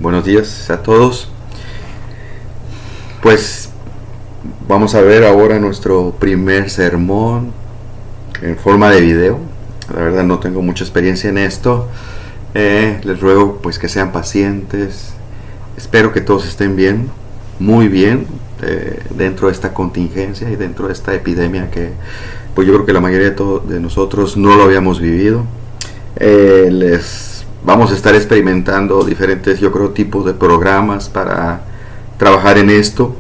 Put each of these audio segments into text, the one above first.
Buenos días a todos. Pues vamos a ver ahora nuestro primer sermón en forma de video. La verdad no tengo mucha experiencia en esto. Les ruego pues que sean pacientes. Espero que todos estén bien, muy bien, dentro de esta contingencia y dentro de esta epidemia que pues yo creo que la mayoría de nosotros no lo habíamos vivido. Les vamos a estar experimentando diferentes, yo creo, tipos de programas para trabajar en esto.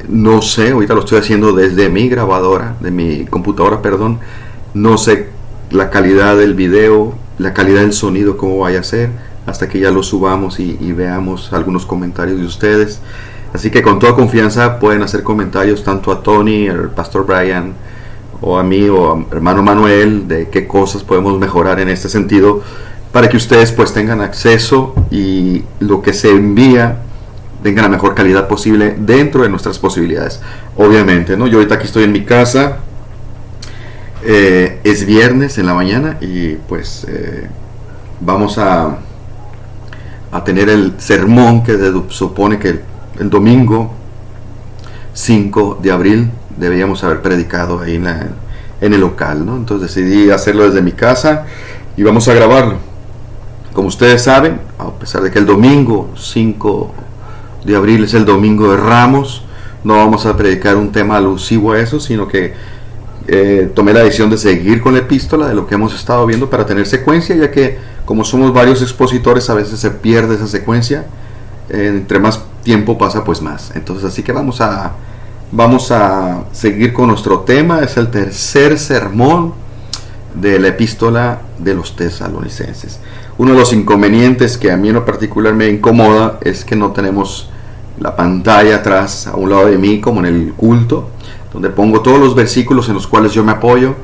No sé, ahorita lo estoy haciendo desde mi grabadora, de mi computadora, perdón. No sé la calidad del video, la calidad del sonido, cómo vaya a ser, hasta que ya lo subamos y veamos algunos comentarios de ustedes. Así que con toda confianza pueden hacer comentarios tanto a Tony, al Pastor Brian, o a mí o a hermano Manuel, de qué cosas podemos mejorar en este sentido, para que ustedes pues tengan acceso y lo que se envía tenga la mejor calidad posible dentro de nuestras posibilidades. Obviamente, ¿no? Yo ahorita aquí estoy en mi casa, es viernes en la mañana y pues vamos a tener el sermón que se supone que el domingo 5 de abril deberíamos haber predicado ahí en el local, ¿no? Entonces decidí hacerlo desde mi casa y vamos a grabarlo. Como ustedes saben, a pesar de que el domingo 5 de abril es el domingo de Ramos, no vamos a predicar un tema alusivo a eso, sino que tomé la decisión de seguir con la epístola de lo que hemos estado viendo para tener secuencia, ya que como somos varios expositores a veces se pierde esa secuencia. Entre más tiempo pasa pues más. Entonces así que vamos a seguir con nuestro tema. Es el tercer sermón de la epístola de los Tesalonicenses. Uno de los inconvenientes que a mí en lo particular me incomoda es que no tenemos la pantalla atrás a un lado de mí como en el culto, donde pongo todos los versículos en los cuales yo me apoyo,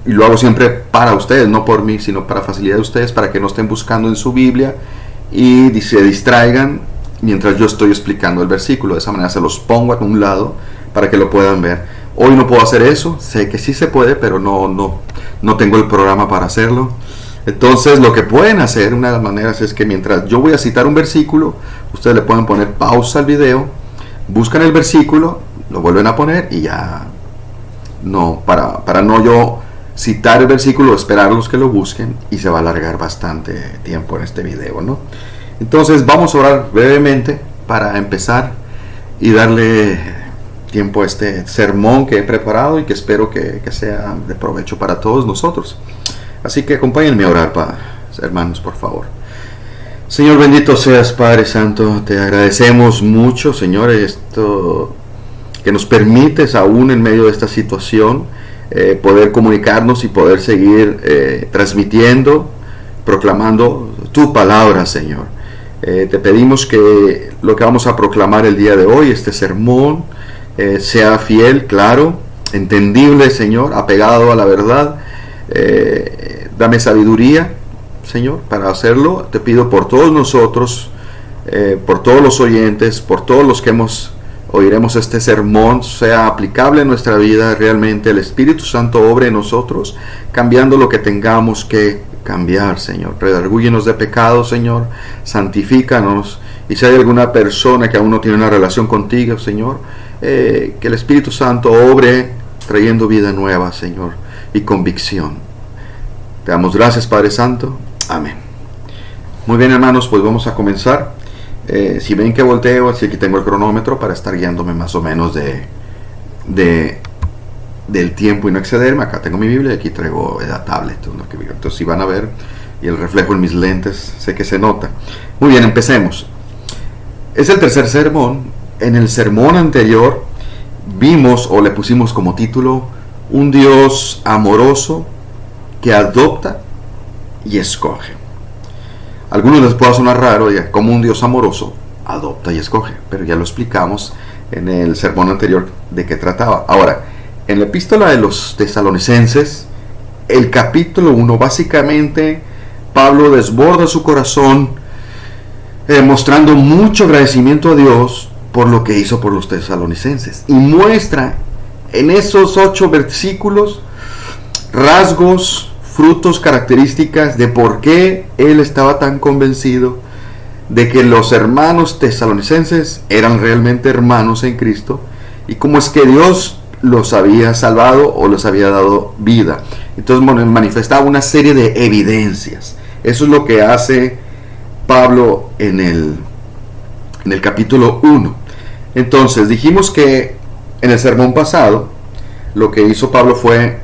y lo hago siempre para ustedes, no por mí, sino para facilidad de ustedes, para que no estén buscando en su Biblia y se distraigan mientras yo estoy explicando el versículo. De esa manera se los pongo a un lado para que lo puedan ver. Hoy no puedo hacer eso, sé que sí se puede, pero no tengo el programa para hacerlo. Entonces lo que pueden hacer, una de las maneras es que mientras yo voy a citar un versículo, ustedes le pueden poner pausa al video, buscan el versículo, lo vuelven a poner y ya no, para no yo citar el versículo, esperarlos que lo busquen, y se va a alargar bastante tiempo en este video, ¿no? Entonces vamos a orar brevemente para empezar y darle tiempo a este sermón que he preparado y que espero que sea de provecho para todos nosotros. Así que acompáñenme a orar, hermanos, por favor. Señor, bendito seas, Padre Santo. Te agradecemos mucho, Señor, esto que nos permites aún en medio de esta situación poder comunicarnos y poder seguir transmitiendo, proclamando tu palabra, Señor. Te pedimos que lo que vamos a proclamar el día de hoy, este sermón, sea fiel, claro, entendible, Señor, apegado a la verdad. Dame sabiduría, Señor, para hacerlo. Te pido por todos nosotros, por todos los oyentes, por todos los que oiremos este sermón, sea aplicable en nuestra vida. Realmente el Espíritu Santo obre en nosotros, cambiando lo que tengamos que cambiar, Señor. Redargúyenos de pecado, Señor, santifícanos. Y si hay alguna persona que aún no tiene una relación contigo, Señor, que el Espíritu Santo obre trayendo vida nueva, Señor, y convicción. Te damos gracias, Padre Santo. Amén. Muy bien, hermanos, pues vamos a comenzar. Si ven que volteo, así que tengo el cronómetro para estar guiándome más o menos del tiempo y no excederme. Acá tengo mi Biblia y aquí traigo la tablet. Entonces si van a ver, y el reflejo en mis lentes, sé que se nota. Muy bien, empecemos. Es el tercer sermón. En el sermón anterior vimos, o le pusimos como título, un Dios amoroso que adopta y escoge. A algunos les puede sonar raro, ya, como un Dios amoroso adopta y escoge, pero ya lo explicamos en el sermón anterior de qué trataba. Ahora, en la epístola de los Tesalonicenses, el capítulo 1, básicamente Pablo desborda su corazón mostrando mucho agradecimiento a Dios por lo que hizo por los Tesalonicenses, y muestra en esos 8 versículos rasgos, frutos, características de por qué él estaba tan convencido de que los hermanos tesalonicenses eran realmente hermanos en Cristo y cómo es que Dios los había salvado o los había dado vida. Entonces manifestaba una serie de evidencias. Eso es lo que hace Pablo en el capítulo 1. Entonces dijimos que en el sermón pasado lo que hizo Pablo fue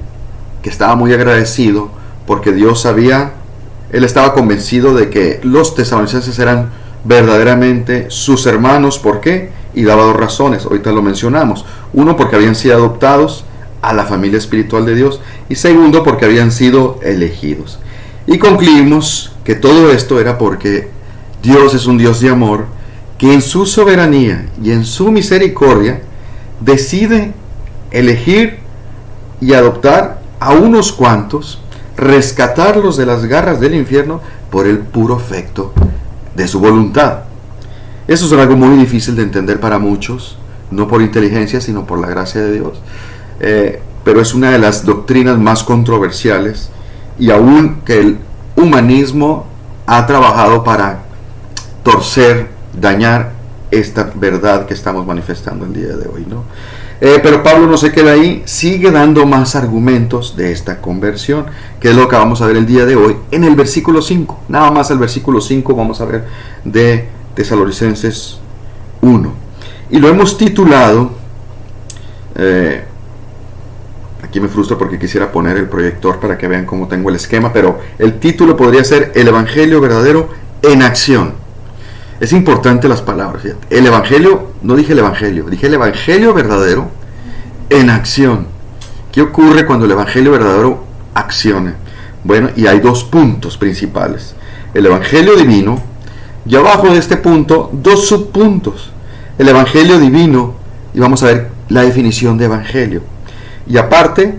que estaba muy agradecido porque él estaba convencido de que los tesalonicenses eran verdaderamente sus hermanos. ¿Por qué? Y daba dos razones, ahorita lo mencionamos. Uno, porque habían sido adoptados a la familia espiritual de Dios, y segundo, porque habían sido elegidos. Y concluimos que todo esto era porque Dios es un Dios de amor, que en su soberanía y en su misericordia decide elegir y adoptar a unos cuantos, rescatarlos de las garras del infierno por el puro afecto de su voluntad. Eso es algo muy difícil de entender para muchos, no por inteligencia, sino por la gracia de Dios. Pero es una de las doctrinas más controversiales, y aún que el humanismo ha trabajado para torcer, dañar esta verdad que estamos manifestando el día de hoy, ¿no? Pero Pablo no se queda ahí, sigue dando más argumentos de esta conversión, que es lo que vamos a ver el día de hoy en el versículo 5. Nada más el versículo 5 vamos a ver de Tesalonicenses 1. Y lo hemos titulado, aquí me frustra porque quisiera poner el proyector para que vean cómo tengo el esquema, pero el título podría ser El Evangelio Verdadero en Acción. Es importante las palabras, fíjate. El Evangelio, no dije el Evangelio, dije el Evangelio verdadero en acción. ¿Qué ocurre cuando el Evangelio verdadero acciona? Bueno, y hay dos puntos principales. El Evangelio divino, y abajo de este punto, dos subpuntos. El Evangelio divino, y vamos a ver la definición de Evangelio. Y aparte,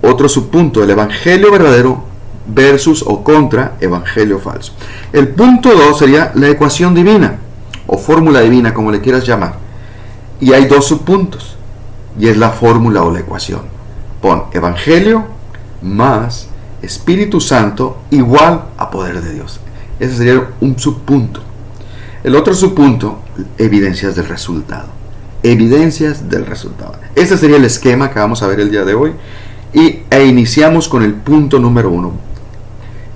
otro subpunto, el Evangelio verdadero versus o contra evangelio falso. El punto 2 sería la ecuación divina o fórmula divina, como le quieras llamar, y hay dos subpuntos, y es la fórmula o la ecuación. Pon evangelio más Espíritu Santo igual a poder de Dios. Ese sería un subpunto. El otro subpunto, evidencias del resultado. Evidencias del resultado. Ese sería el esquema que vamos a ver el día de hoy, e iniciamos con el punto número 1.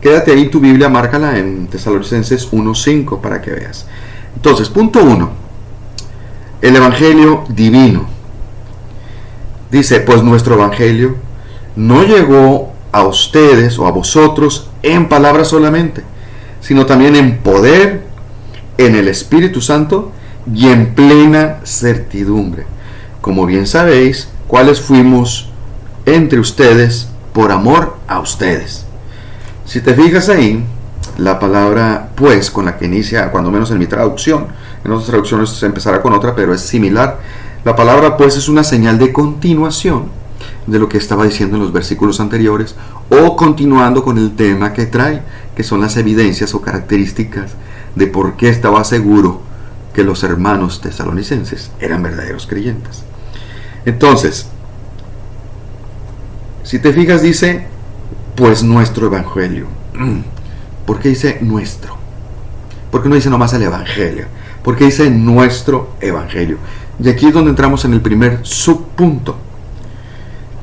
Quédate ahí, tu Biblia, márcala en Tesalonicenses 1:5 para que veas. Entonces, punto 1. El Evangelio divino. Dice, pues nuestro Evangelio no llegó a ustedes o a vosotros en palabras solamente, sino también en poder, en el Espíritu Santo y en plena certidumbre. Como bien sabéis, cuáles fuimos entre ustedes por amor a ustedes. Si te fijas ahí, la palabra pues, con la que inicia, cuando menos en mi traducción, en otras traducciones se empezará con otra, pero es similar. La palabra pues es una señal de continuación de lo que estaba diciendo en los versículos anteriores, o continuando con el tema que trae, que son las evidencias o características de por qué estaba seguro que los hermanos tesalonicenses eran verdaderos creyentes. Entonces, si te fijas, dice pues nuestro evangelio. ¿Por qué dice nuestro? ¿Por qué no dice nomás el evangelio? ¿Por qué dice nuestro evangelio? Y aquí es donde entramos en el primer subpunto,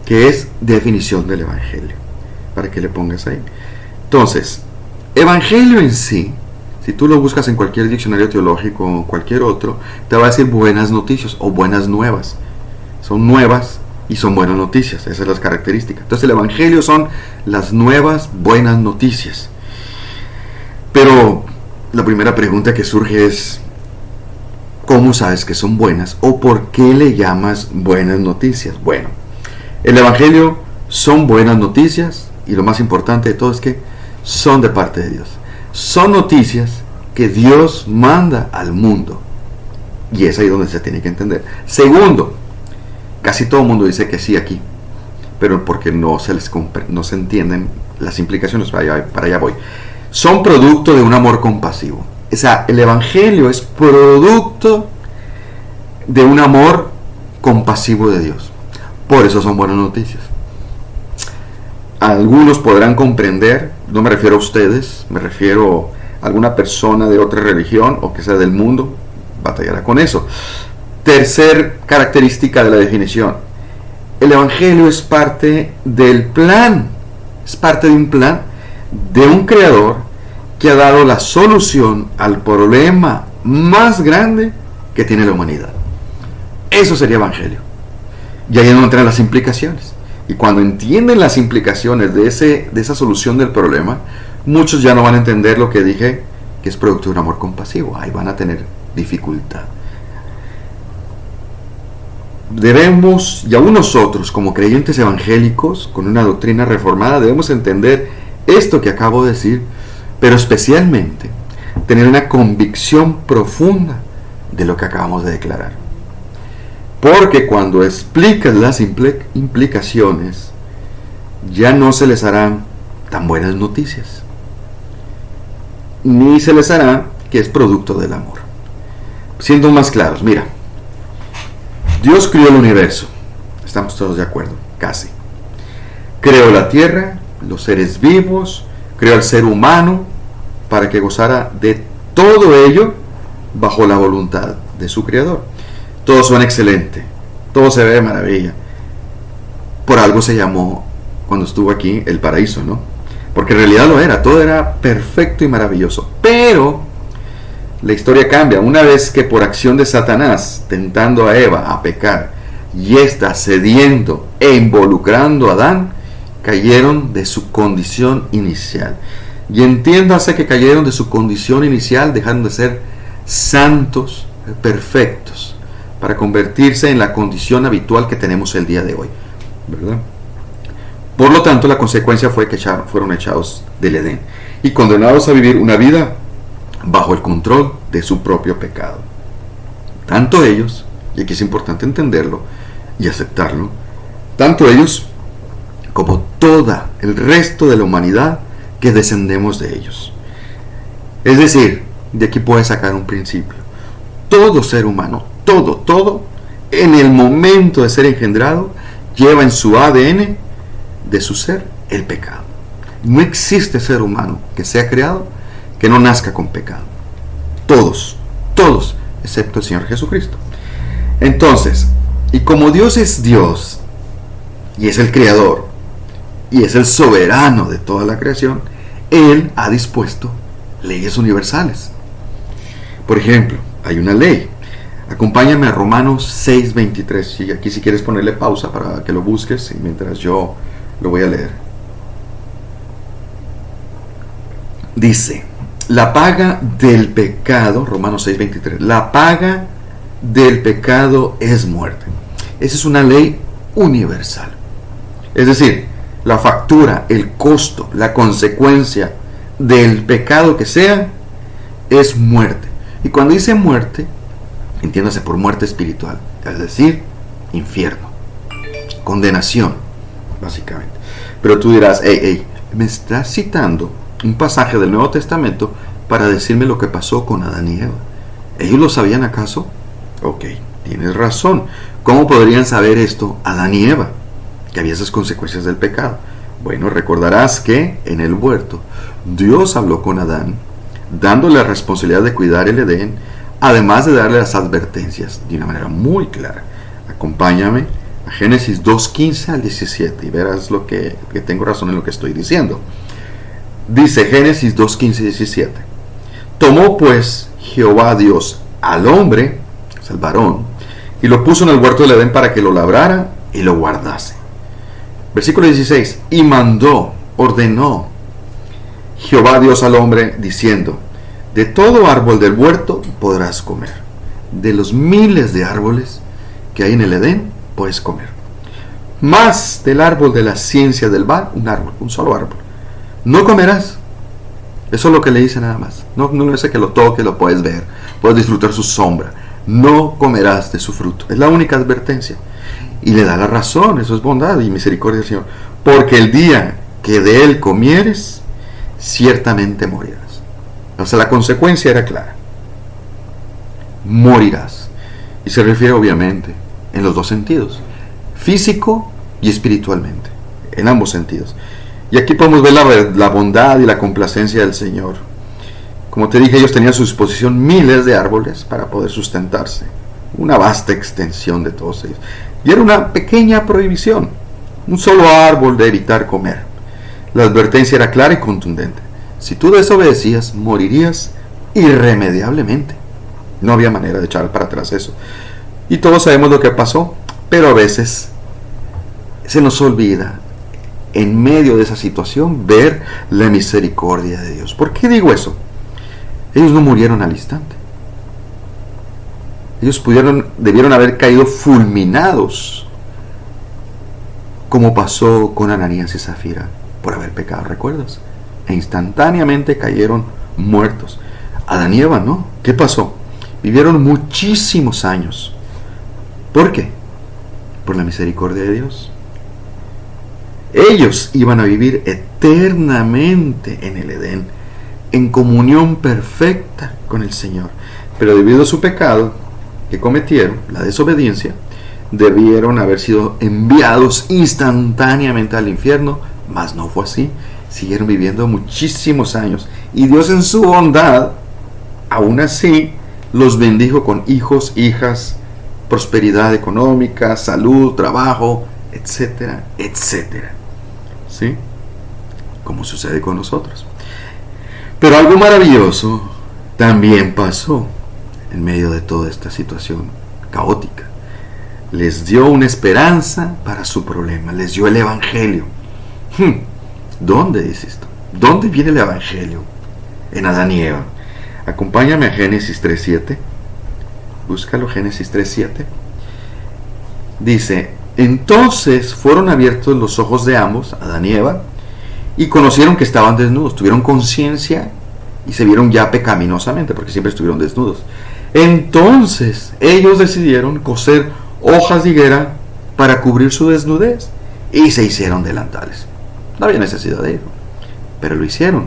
que es definición del evangelio, para que le pongas ahí. Entonces, evangelio en sí, si tú lo buscas en cualquier diccionario teológico o cualquier otro, te va a decir buenas noticias o buenas nuevas. Son nuevas y son buenas noticias, esas son las características. Entonces el evangelio son las nuevas buenas noticias. Pero la primera pregunta que surge es, ¿cómo sabes que son buenas? ¿O por qué le llamas buenas noticias? Bueno, el evangelio son buenas noticias, y lo más importante de todo es que son de parte de Dios. Son noticias que Dios manda al mundo, y es ahí donde se tiene que entender. Segundo, casi todo el mundo dice que sí aquí, pero porque no se entienden las implicaciones. Para allá voy. Son producto de un amor compasivo. O sea, el evangelio es producto de un amor compasivo de Dios. Por eso son buenas noticias. Algunos podrán comprender, no me refiero a ustedes, me refiero alguna persona de otra religión o que sea del mundo batallará con eso. Tercer característica de la definición: el Evangelio es parte del plan, es parte de un plan de un creador que ha dado la solución al problema más grande que tiene la humanidad. Eso sería Evangelio. Y ahí es donde entran las implicaciones. Y cuando entienden las implicaciones de esa solución del problema, muchos ya no van a entender lo que dije, que es producto de un amor compasivo. Ahí van a tener dificultad. Debemos, y aún nosotros como creyentes evangélicos con una doctrina reformada, debemos entender esto que acabo de decir, pero especialmente tener una convicción profunda de lo que acabamos de declarar. Porque cuando explicas las implicaciones, ya no se les harán tan buenas noticias, ni se les hará que es producto del amor. Siendo más claros, mira, Dios creó el universo, estamos todos de acuerdo, casi. Creó la tierra, los seres vivos, creó al ser humano para que gozara de todo ello bajo la voluntad de su creador. Todo suena excelente, todo se ve de maravilla. Por algo se llamó, cuando estuvo aquí, el paraíso, ¿no? Porque en realidad lo era, todo era perfecto y maravilloso. Pero la historia cambia una vez que por acción de Satanás, tentando a Eva a pecar, y ésta cediendo e involucrando a Adán, cayeron de su condición inicial. Y entiéndase que cayeron de su condición inicial, dejando de ser santos, perfectos, para convertirse en la condición habitual que tenemos el día de hoy, ¿verdad? Por lo tanto, la consecuencia fue que fueron echados del Edén y condenados a vivir una vida bajo el control de su propio pecado. Tanto ellos, y aquí es importante entenderlo y aceptarlo, tanto ellos como toda el resto de la humanidad que descendemos de ellos. Es decir, de aquí puedes sacar un principio. Todo ser humano, todo, en el momento de ser engendrado, lleva en su ADN de su ser el pecado. No existe ser humano que sea creado que no nazca con pecado. Todos, excepto el Señor Jesucristo. Entonces, y como Dios es Dios, y es el creador, y es el soberano de toda la creación, Él ha dispuesto leyes universales. Por ejemplo, hay una ley. Acompáñame a Romanos 6:23. Y aquí si quieres ponerle pausa para que lo busques, y mientras yo lo voy a leer. Dice: la paga del pecado, Romanos 6:23, la paga del pecado es muerte. Esa es una ley universal. Es decir, la factura, el costo, la consecuencia del pecado que sea, es muerte. Y cuando dice muerte, entiéndase por muerte espiritual, es decir, infierno, condenación, básicamente. Pero tú dirás, me estás citando un pasaje del Nuevo Testamento para decirme lo que pasó con Adán y Eva. ¿Ellos lo sabían acaso? Ok, tienes razón. ¿Cómo podrían saber esto Adán y Eva? Que había esas consecuencias del pecado. Bueno, recordarás que en el huerto Dios habló con Adán, dándole la responsabilidad de cuidar el Edén, además de darle las advertencias de una manera muy clara. Acompáñame a Génesis 2:15 al 17 y verás lo que tengo razón en lo que estoy diciendo. Dice Génesis 2:15 y 17: tomó pues Jehová Dios al hombre, es el varón, y lo puso en el huerto del Edén para que lo labrara y lo guardase. Versículo 16: y ordenó Jehová Dios al hombre, diciendo: de todo árbol del huerto podrás comer, de los miles de árboles que hay en el Edén puedes comer, más del árbol de la ciencia del bien, un solo árbol no comerás. Eso es lo que le dice nada más. No es que lo toques, lo puedes ver, puedes disfrutar su sombra. No comerás de su fruto. Es la única advertencia. Y le da la razón. Eso es bondad y misericordia del Señor. Porque el día que de él comieres, ciertamente morirás. O sea, la consecuencia era clara. Morirás. Y se refiere obviamente en los dos sentidos, físico y espiritualmente, en ambos sentidos. Y aquí podemos ver la bondad y la complacencia del Señor Como te dije, ellos tenían a su disposición miles de árboles para poder sustentarse. Una vasta extensión de todos ellos. Y era una pequeña prohibición. Un solo árbol de evitar comer. La advertencia era clara y contundente. Si tú desobedecías, morirías irremediablemente. No había manera de echar para atrás eso. Y todos sabemos lo que pasó. Pero a veces se nos olvida, en medio de esa situación, ver la misericordia de Dios. ¿Por qué digo eso? Ellos no murieron al instante. Ellos debieron haber caído fulminados, como pasó con Ananías y Zafira, por haber pecado, ¿recuerdas? E instantáneamente cayeron muertos. Adán y Eva, ¿no? ¿Qué pasó? Vivieron muchísimos años. ¿Por qué? Por la misericordia de Dios. Ellos iban a vivir eternamente en el Edén, en comunión perfecta con el Señor. Pero debido a su pecado que cometieron, la desobediencia, debieron haber sido enviados instantáneamente al infierno, mas no fue así. Siguieron viviendo muchísimos años. Y Dios, en su bondad, aún así, los bendijo con hijos, hijas, prosperidad económica, salud, trabajo, etcétera, etcétera. ¿Sí? Como sucede con nosotros. Pero algo maravilloso también pasó en medio de toda esta situación caótica. Les dio una esperanza para su problema. Les dio el Evangelio. ¿Dónde dice esto? ¿Dónde viene el Evangelio? En Adán y Eva. Acompáñame a Génesis 3:7. Búscalo, Génesis 3:7. Dice: entonces fueron abiertos los ojos de ambos, Adán y Eva, y conocieron que estaban desnudos. Tuvieron conciencia y se vieron ya pecaminosamente, porque siempre estuvieron desnudos. Entonces ellos decidieron coser hojas de higuera para cubrir su desnudez, y se hicieron delantales. No había necesidad de ello, pero lo hicieron.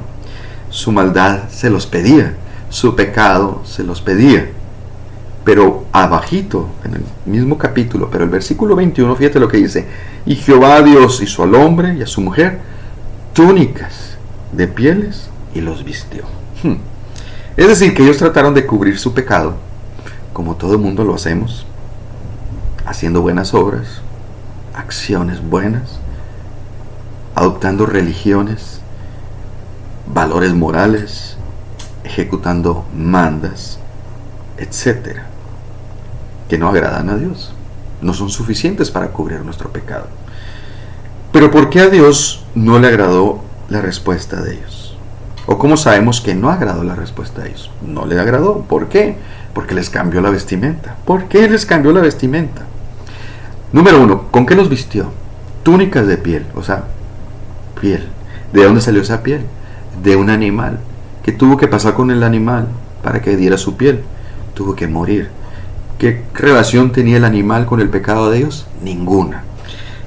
Su maldad se los pedía, su pecado se los pedía. Pero abajito, en el mismo capítulo, pero el versículo 21, fíjate lo que dice: y Jehová Dios hizo al hombre y a su mujer túnicas de pieles y los vistió. Es decir, que ellos trataron de cubrir su pecado, como todo el mundo lo hacemos, haciendo buenas obras, acciones buenas, adoptando religiones, valores morales, ejecutando mandas, etcétera, que no agradan a Dios, no son suficientes para cubrir nuestro pecado. Pero ¿por qué a Dios no le agradó la respuesta de ellos? ¿O cómo sabemos que no agradó la respuesta de ellos? No le agradó. ¿Por qué? Porque les cambió la vestimenta. ¿Por qué les cambió la vestimenta? Número 1, ¿con qué los vistió? Túnicas de piel, o sea, piel. ¿De dónde salió esa piel? De un animal. ¿Qué tuvo que pasar con el animal para que diera su piel? Tuvo que morir. ¿Qué relación tenía el animal con el pecado de ellos? Ninguna.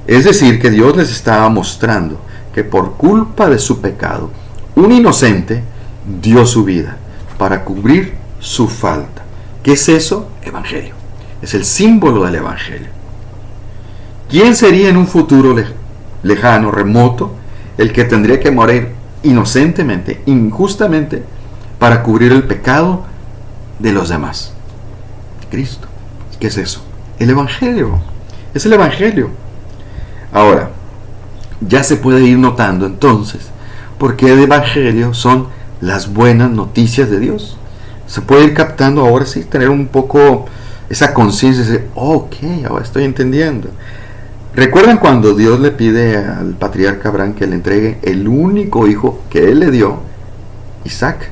Es decir, que Dios les estaba mostrando que por culpa de su pecado, un inocente dio su vida para cubrir su falta. ¿Qué es eso? Evangelio. Es el símbolo del Evangelio. ¿Quién sería en un futuro lejano, remoto, el que tendría que morir inocentemente, injustamente, para cubrir el pecado de los demás? Cristo. ¿Qué es eso? El Evangelio. Es el Evangelio. Ahora, ya se puede ir notando entonces por qué el Evangelio son las buenas noticias de Dios. Se puede ir captando ahora sí, tener un poco esa conciencia de, ok, ahora estoy entendiendo. ¿Recuerdan cuando Dios le pide al patriarca Abraham que le entregue el único hijo que él le dio, Isaac?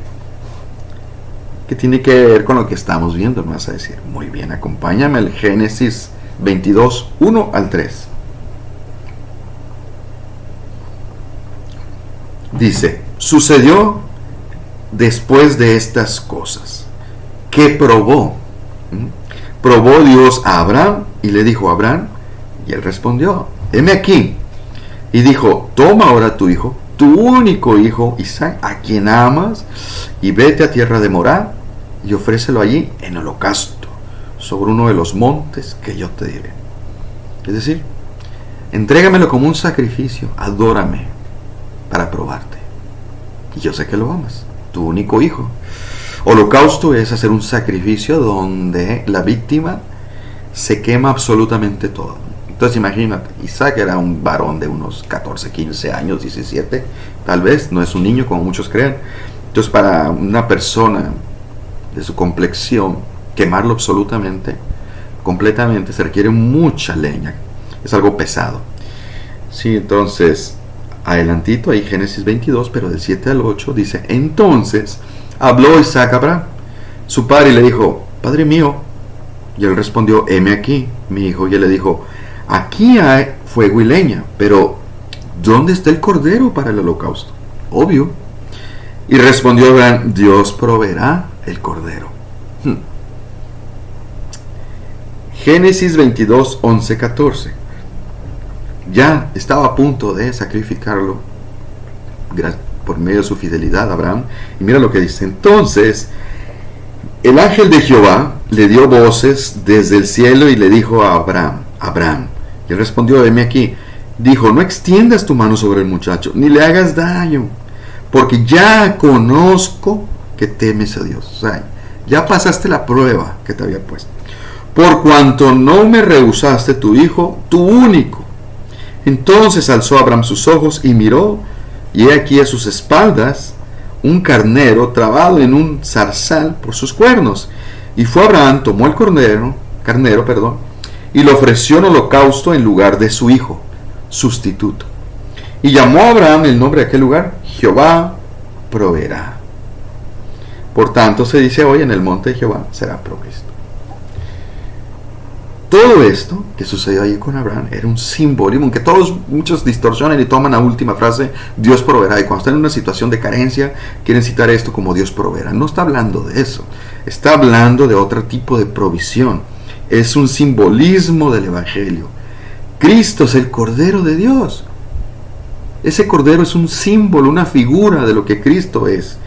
¿Qué tiene que ver con lo que estamos viendo? Me vas a decir, muy bien, acompáñame al Génesis 22, 1 al 3. Dice: sucedió después de estas cosas que probó Dios a Abraham y le dijo a Abraham, y él respondió: heme aquí. Y dijo: toma ahora tu hijo, tu único hijo Isaac, a quien amas, y vete a tierra de Morá y ofrécelo allí en holocausto sobre uno de los montes que yo te diré. Es decir, entrégamelo como un sacrificio, adórame para probarte. Y yo sé que lo amas, tu único hijo. Holocausto es hacer un sacrificio donde la víctima se quema absolutamente todo. Entonces imagínate, Isaac era un varón de unos 14, 15 años, 17, tal vez, no es un niño como muchos creen. Entonces para una persona de su complexión, quemarlo absolutamente, completamente, se requiere mucha leña, es algo pesado. Sí, entonces, adelantito ahí Génesis 22, pero del 7 al 8 dice: entonces habló Isaac a Abraham, su padre, y le dijo: Padre mío. Y él respondió: heme aquí, mi hijo. Y él le dijo: aquí hay fuego y leña, pero ¿dónde está el cordero para el holocausto? Obvio. Y respondió Abraham: Dios proveerá el cordero. Génesis 22, 11, 14. Ya estaba a punto de sacrificarlo por medio de su fidelidad a Abraham. Y mira lo que dice: entonces el ángel de Jehová le dio voces desde el cielo y le dijo a Abraham: Abraham. Y él respondió: heme aquí. Dijo: no extiendas tu mano sobre el muchacho, ni le hagas daño, porque ya conozco que temes a Dios. O sea, ya pasaste la prueba que te había puesto. Por cuanto no me rehusaste tu hijo, tu único. Entonces alzó Abraham sus ojos y miró, y he aquí a sus espaldas un carnero trabado en un zarzal por sus cuernos. Y fue Abraham, tomó el carnero, y lo ofreció en holocausto en lugar de su hijo, sustituto. Y llamó a Abraham el nombre de aquel lugar: Jehová proveerá. Por tanto se dice hoy: en el monte de Jehová será provisto. Todo esto que sucedió allí con Abraham era un simbolismo, aunque muchos distorsionan y toman la última frase: Dios proveerá, y cuando están en una situación de carencia quieren citar esto como Dios proveerá. No está hablando de eso, está hablando de otro tipo de provisión. Es un simbolismo del Evangelio. Cristo es el Cordero de Dios. Ese Cordero es un símbolo, una figura de lo que Cristo es.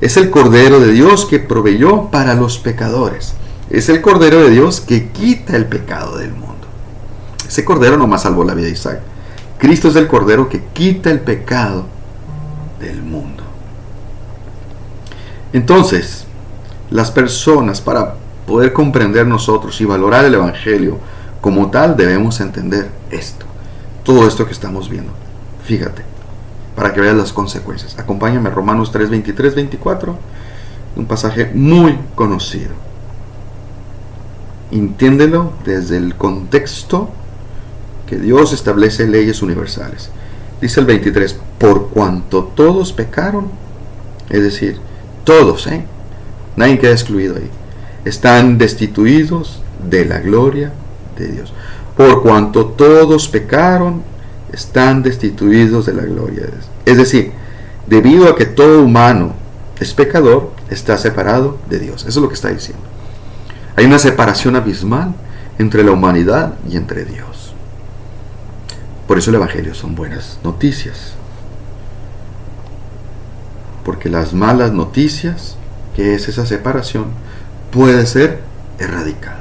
Es el Cordero de Dios que proveyó para los pecadores. Es el Cordero de Dios que quita el pecado del mundo. Ese Cordero no más salvó la vida de Isaac. Cristo es el Cordero que quita el pecado del mundo. Entonces, las personas, para poder comprender nosotros y valorar el Evangelio como tal, debemos entender esto. Todo esto que estamos viendo. Fíjate, para que veas las consecuencias. Acompáñame a Romanos 3, 23, 24. Un pasaje muy conocido. Entiéndelo desde el contexto que Dios establece leyes universales. Dice el 23: por cuanto todos pecaron, es decir, todos, nadie queda excluido ahí, están destituidos de la gloria de Dios. Por cuanto todos pecaron, están destituidos de la gloria de Dios. Es decir, debido a que todo humano es pecador, está separado de Dios. Eso es lo que está diciendo. Hay una separación abismal entre la humanidad y entre Dios. Por eso el Evangelio son buenas noticias. Porque las malas noticias, que es esa separación, puede ser erradicadas.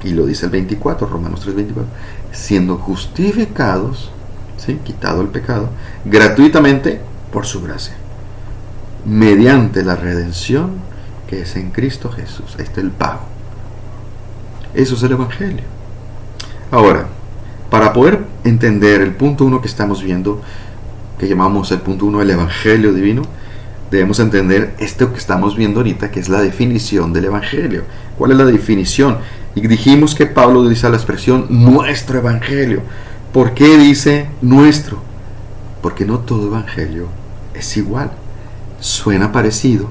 Y lo dice el 24, Romanos 3, 24. Siendo justificados, ¿sí?, quitado el pecado, gratuitamente por su gracia, mediante la redención que es en Cristo Jesús. Ahí está el pago. Eso es el Evangelio. Ahora, para poder entender el punto 1 que estamos viendo, que llamamos el punto 1 del Evangelio divino, debemos entender esto que estamos viendo ahorita, que es la definición del Evangelio. ¿Cuál es la definición? Y dijimos que Pablo utiliza la expresión nuestro Evangelio. ¿Por qué dice nuestro? Porque no todo Evangelio es igual. Suena parecido,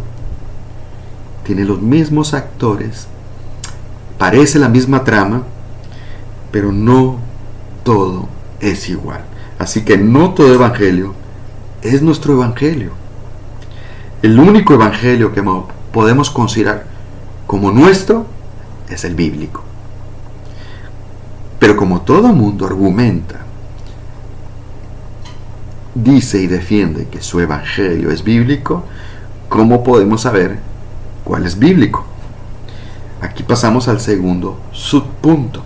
tiene los mismos actores, parece la misma trama, pero no todo es igual. Así que no todo Evangelio es nuestro Evangelio. El único Evangelio que podemos considerar como nuestro es el bíblico. Pero como todo mundo argumenta, dice y defiende que su Evangelio es bíblico, ¿cómo podemos saber cuál es bíblico? Aquí pasamos al segundo subpunto: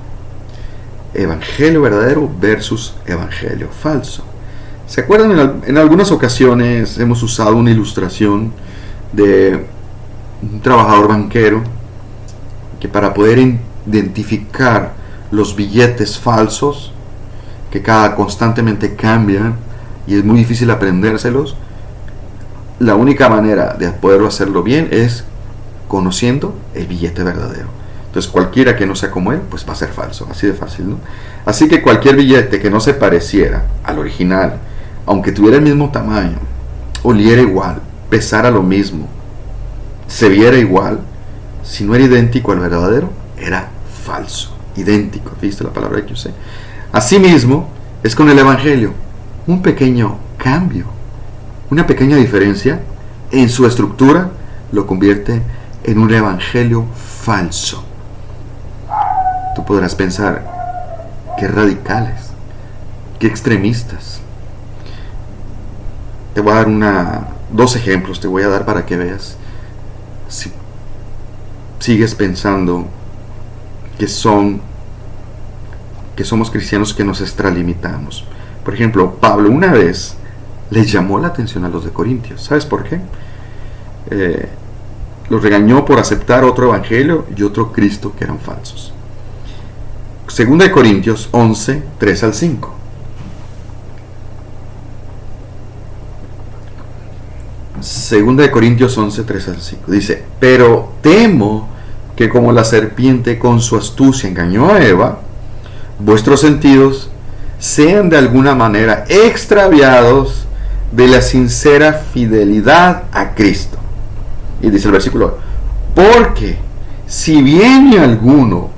Evangelio verdadero versus Evangelio falso. ¿Se acuerdan? En algunas ocasiones hemos usado una ilustración de un trabajador banquero que para poder identificar los billetes falsos que constantemente cambian y es muy difícil aprendérselos, la única manera de poderlo hacerlo bien es conociendo el billete verdadero. Entonces cualquiera que no sea como él, pues va a ser falso, así de fácil, ¿no? Así que cualquier billete que no se pareciera al original, aunque tuviera el mismo tamaño, oliera igual, pesara lo mismo, se viera igual, si no era idéntico al verdadero, era falso, idéntico. ¿Viste la palabra que usé? Asimismo, es con el Evangelio. Un pequeño cambio, una pequeña diferencia en su estructura lo convierte en un evangelio falso. Tú podrás pensar, qué radicales, qué extremistas. Te voy a dar dos ejemplos, te voy a dar para que veas si sigues pensando que somos cristianos que nos extralimitamos. Por ejemplo, Pablo una vez les llamó la atención a los de Corintios. ¿Sabes por qué? Los regañó por aceptar otro evangelio y otro Cristo que eran falsos. Segunda de Corintios 11, 3 al 5. Segunda de Corintios 11, 3 al 5. Dice, pero temo que como la serpiente con su astucia engañó a Eva, vuestros sentidos sean de alguna manera extraviados de la sincera fidelidad a Cristo. Y dice el versículo, porque si viene alguno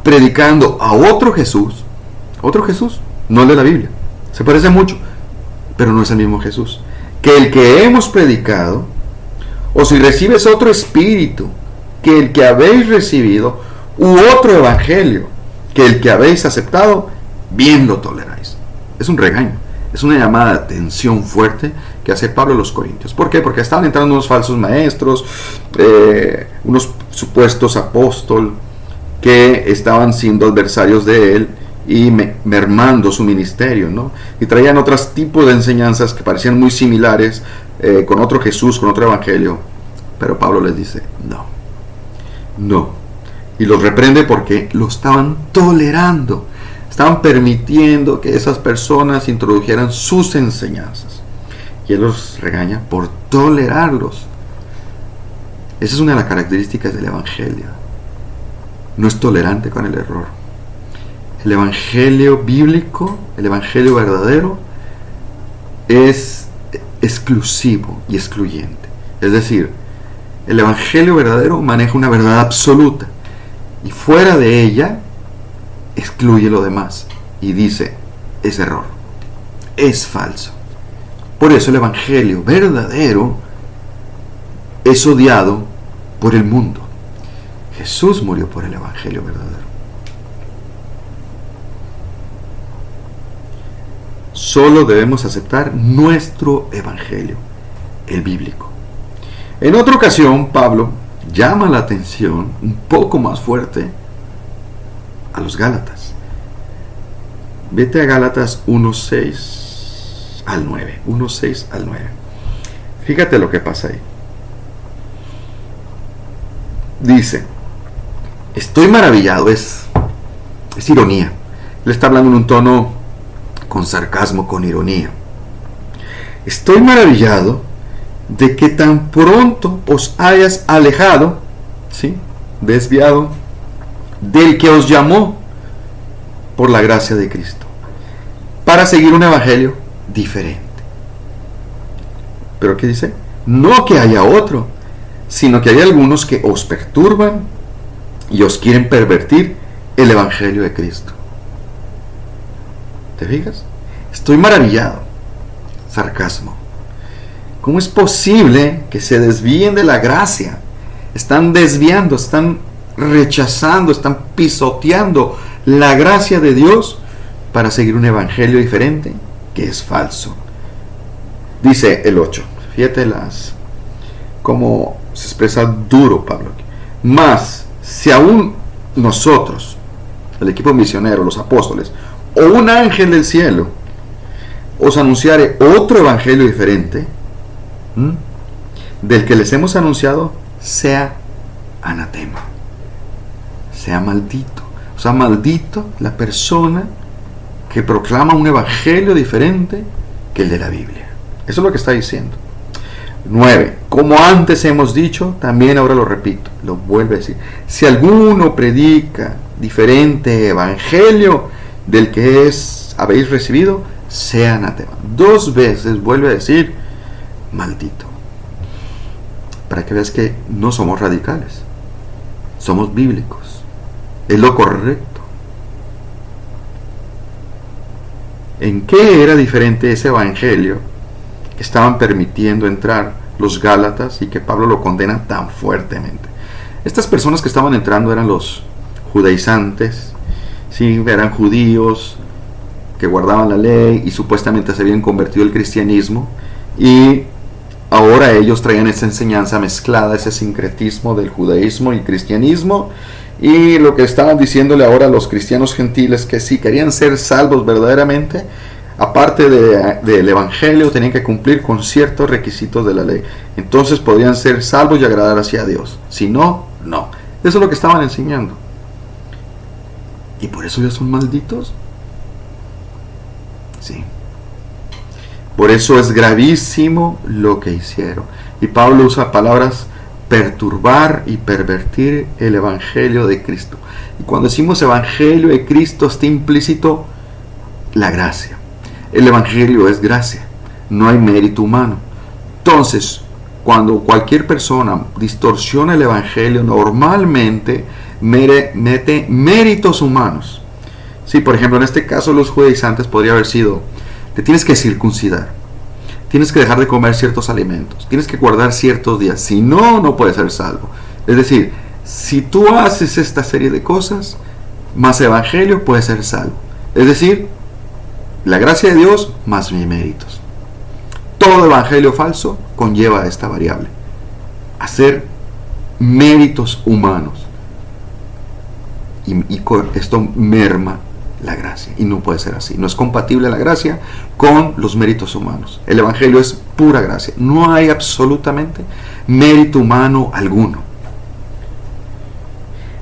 predicando a otro Jesús, no el de la Biblia, se parece mucho, pero no es el mismo Jesús, que el que hemos predicado, o si recibes otro espíritu que el que habéis recibido, u otro evangelio que el que habéis aceptado, bien lo toleráis. Es un regaño, es una llamada de atención fuerte que hace Pablo a los Corintios. ¿Por qué? Porque estaban entrando unos falsos maestros, unos supuestos apóstoles que estaban siendo adversarios de él y mermando su ministerio, ¿no? Y traían otros tipos de enseñanzas que parecían muy similares, con otro Jesús, con otro evangelio. Pero Pablo les dice, no. Y los reprende porque lo estaban tolerando. Estaban permitiendo que esas personas introdujeran sus enseñanzas. Y él los regaña por tolerarlos. Esa es una de las características del evangelio. No es tolerante con el error. El evangelio bíblico, el evangelio verdadero, es exclusivo y excluyente. Es decir, el evangelio verdadero maneja una verdad absoluta y fuera de ella excluye lo demás y dice, es error, es falso. Por eso el evangelio verdadero es odiado por el mundo. Jesús murió por el evangelio verdadero. Solo debemos aceptar nuestro evangelio, el bíblico. En otra ocasión, Pablo llama la atención un poco más fuerte a los Gálatas. Vete a Gálatas 1:6 al 9. 1:6 al 9. Fíjate lo que pasa ahí. Dice, estoy maravillado, es ironía. Él está hablando en un tono con sarcasmo, con ironía. Estoy maravillado de que tan pronto os hayas alejado, ¿sí?, desviado del que os llamó por la gracia de Cristo, para seguir un evangelio diferente. ¿Pero qué dice? No que haya otro, sino que hay algunos que os perturban y os quieren pervertir el evangelio de Cristo. ¿Te fijas? Estoy maravillado. Sarcasmo. ¿Cómo es posible que se desvíen de la gracia? Están desviando, están rechazando, están pisoteando la gracia de Dios para seguir un evangelio diferente que es falso. Dice el 8. Fíjate cómo se expresa duro Pablo. Mas si aún nosotros, el equipo misionero, los apóstoles, o un ángel del cielo os anunciare otro evangelio diferente, del que les hemos anunciado sea anatema, sea maldito. O sea, maldito la persona que proclama un evangelio diferente que el de la Biblia. Eso es lo que está diciendo. 9. Como antes hemos dicho, también ahora lo repito, lo vuelve a decir. Si alguno predica diferente evangelio del que habéis recibido, sea anatema. 2 veces vuelve a decir maldito. Para que veas que no somos radicales, somos bíblicos. Es lo correcto. ¿En qué era diferente ese evangelio que estaban permitiendo entrar los gálatas y que Pablo lo condena tan fuertemente? Estas personas que estaban entrando eran los judaizantes, ¿sí? Eran judíos que guardaban la ley y supuestamente se habían convertido al cristianismo, y ahora ellos traían esa enseñanza mezclada, ese sincretismo del judaísmo y cristianismo. Y lo que estaban diciéndole ahora a los cristianos gentiles, que si querían ser salvos verdaderamente, aparte del evangelio, tenían que cumplir con ciertos requisitos de la ley. Entonces podrían ser salvos y agradar hacia Dios. Si no, no. Eso es lo que estaban enseñando. ¿Y por eso ya son malditos? Sí. Por eso es gravísimo lo que hicieron. Y Pablo usa palabras: perturbar y pervertir el evangelio de Cristo. Y cuando decimos evangelio de Cristo, está implícito la gracia. El evangelio es gracia, no hay mérito humano. Entonces, cuando cualquier persona distorsiona el evangelio, normalmente mete méritos humanos. Sí, por ejemplo, en este caso los judaizantes podría haber sido: te tienes que circuncidar, tienes que dejar de comer ciertos alimentos, tienes que guardar ciertos días, si no, no puedes ser salvo. Es decir, si tú haces esta serie de cosas, más evangelio, puedes ser salvo. Es decir, la gracia de Dios más mis méritos. Todo evangelio falso conlleva esta variable: hacer méritos humanos. Y esto merma la gracia, y no puede ser así. No es compatible la gracia con los méritos humanos. El evangelio es pura gracia, no hay absolutamente mérito humano alguno.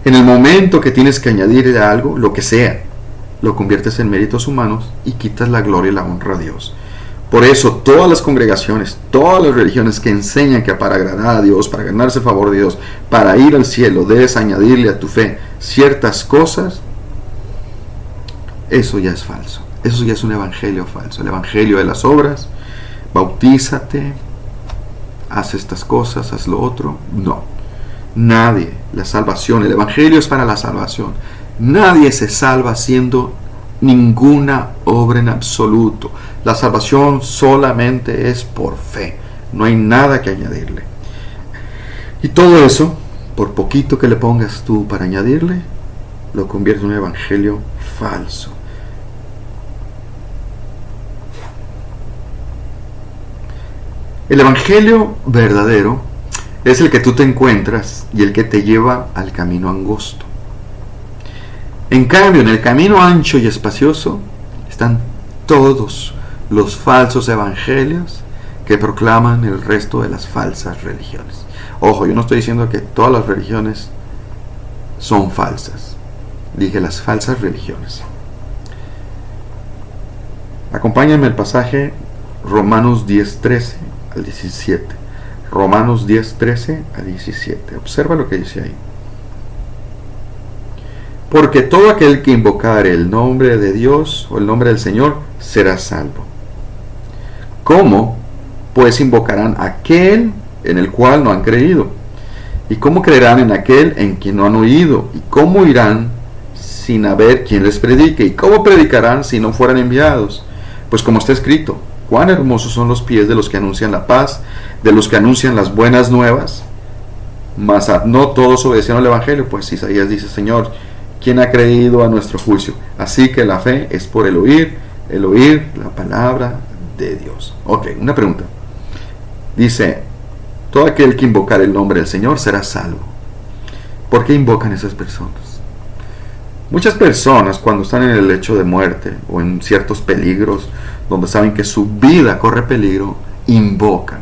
En el momento que tienes que añadirle a algo, lo que sea, lo conviertes en méritos humanos y quitas la gloria y la honra a Dios. Por eso todas las congregaciones, todas las religiones que enseñan que para agradar a Dios, para ganarse el favor de Dios, para ir al cielo, debes añadirle a tu fe ciertas cosas, eso ya es falso. Eso ya es un evangelio falso. El evangelio de las obras: bautízate, haz estas cosas, haz lo otro. No. Nadie. La salvación, el evangelio es para la salvación. Nadie se salva haciendo ninguna obra en absoluto. La salvación solamente es por fe. No hay nada que añadirle. Y todo eso, por poquito que le pongas tú para añadirle, lo convierte en un evangelio falso. El evangelio verdadero es el que tú te encuentras y el que te lleva al camino angosto. En cambio, en el camino ancho y espacioso están todos los falsos evangelios que proclaman el resto de las falsas religiones. Ojo, yo no estoy diciendo que todas las religiones son falsas. Dije las falsas religiones. Acompáñame al pasaje Romanos 10:13 al 17. Romanos 10:13 al 17. Observa lo que dice ahí. Porque todo aquel que invocare el nombre de Dios o el nombre del Señor será salvo. ¿Cómo pues invocarán aquel en el cual no han creído? ¿Y cómo creerán en aquel en quien no han oído? ¿Y cómo irán sin haber quien les predique? ¿Y cómo predicarán si no fueran enviados? Pues como está escrito: cuán hermosos son los pies de los que anuncian la paz, de los que anuncian las buenas nuevas. Mas no todos obedecieron al evangelio, pues Isaías dice: Señor, ¿quién ha creído a nuestro juicio? Así que la fe es por el oír la palabra de Dios. Ok, una pregunta. Dice: todo aquel que invocar el nombre del Señor será salvo. ¿Por qué invocan esas personas? Muchas personas, cuando están en el lecho de muerte o en ciertos peligros, donde saben que su vida corre peligro, invocan.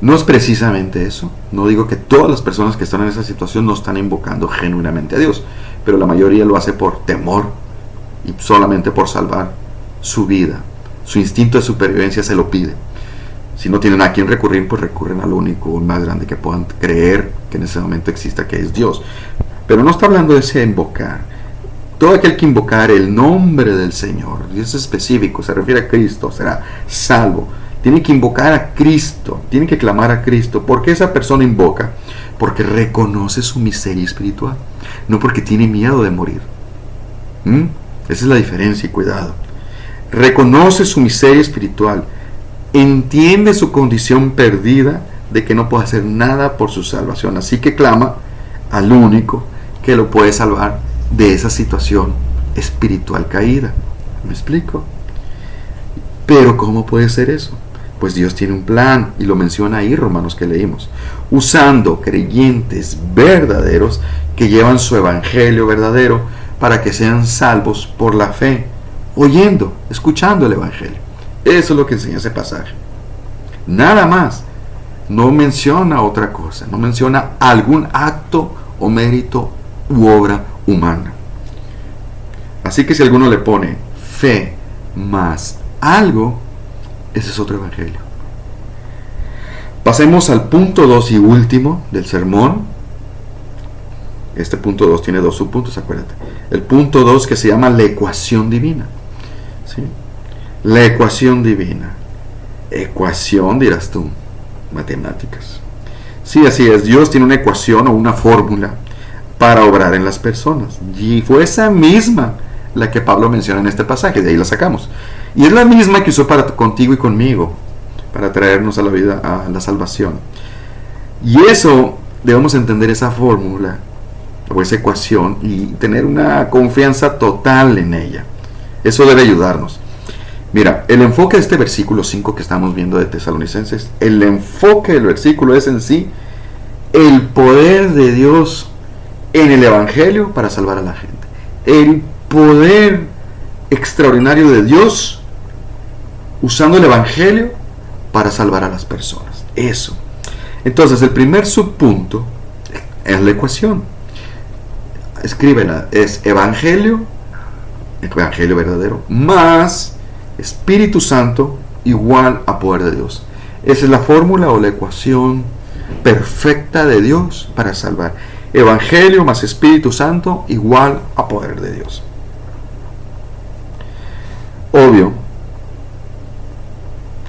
No es precisamente eso. No digo que todas las personas que están en esa situación no están invocando genuinamente a Dios, pero la mayoría lo hace por temor y solamente por salvar su vida. Su instinto de supervivencia se lo pide. Si no tienen a quién recurrir, pues recurren al único más grande que puedan creer que en ese momento exista, que es Dios. Pero no está hablando de ese invocar. Todo aquel que invocar el nombre del Señor, y es específico, se refiere a Cristo, será salvo. Tiene que invocar a Cristo, tiene que clamar a Cristo. ¿Por qué esa persona invoca? Porque reconoce su miseria espiritual, no porque tiene miedo de morir. Esa es la diferencia y cuidado. Reconoce su miseria espiritual, entiende su condición perdida de que no puede hacer nada por su salvación, así que clama al único que lo puede salvar de esa situación espiritual caída. ¿Me explico? Pero ¿cómo puede ser eso? Pues Dios tiene un plan, y lo menciona ahí Romanos que leímos, usando creyentes verdaderos que llevan su evangelio verdadero para que sean salvos por la fe, oyendo, escuchando el evangelio. Eso es lo que enseña ese pasaje. Nada más. No menciona otra cosa, no menciona algún acto o mérito u obra humana. Así que si alguno le pone fe más algo, ese es otro evangelio. Pasemos al punto 2 y último del sermón. Este punto 2 tiene dos subpuntos, acuérdate. El punto 2, que se llama la ecuación divina. ¿Sí? La ecuación divina. Ecuación, dirás tú, matemáticas. Sí, así es. Dios tiene una ecuación o una fórmula para obrar en las personas. Y fue esa misma la que Pablo menciona en este pasaje, de ahí la sacamos. Y es la misma que usó para contigo y conmigo, para traernos a la vida, a la salvación. Y eso, debemos entender esa fórmula o esa ecuación y tener una confianza total en ella. Eso debe ayudarnos. Mira, el enfoque de este versículo 5 que estamos viendo de Tesalonicenses, el enfoque del versículo es en sí el poder de Dios en el evangelio para salvar a la gente. El poder extraordinario de Dios usando el evangelio para salvar a las personas. Eso. Entonces, el primer subpunto es la ecuación. Escríbela. Es evangelio verdadero, más Espíritu Santo igual a poder de Dios. Esa es la fórmula o la ecuación perfecta de Dios para salvar. Evangelio más Espíritu Santo igual a poder de Dios. Obvio,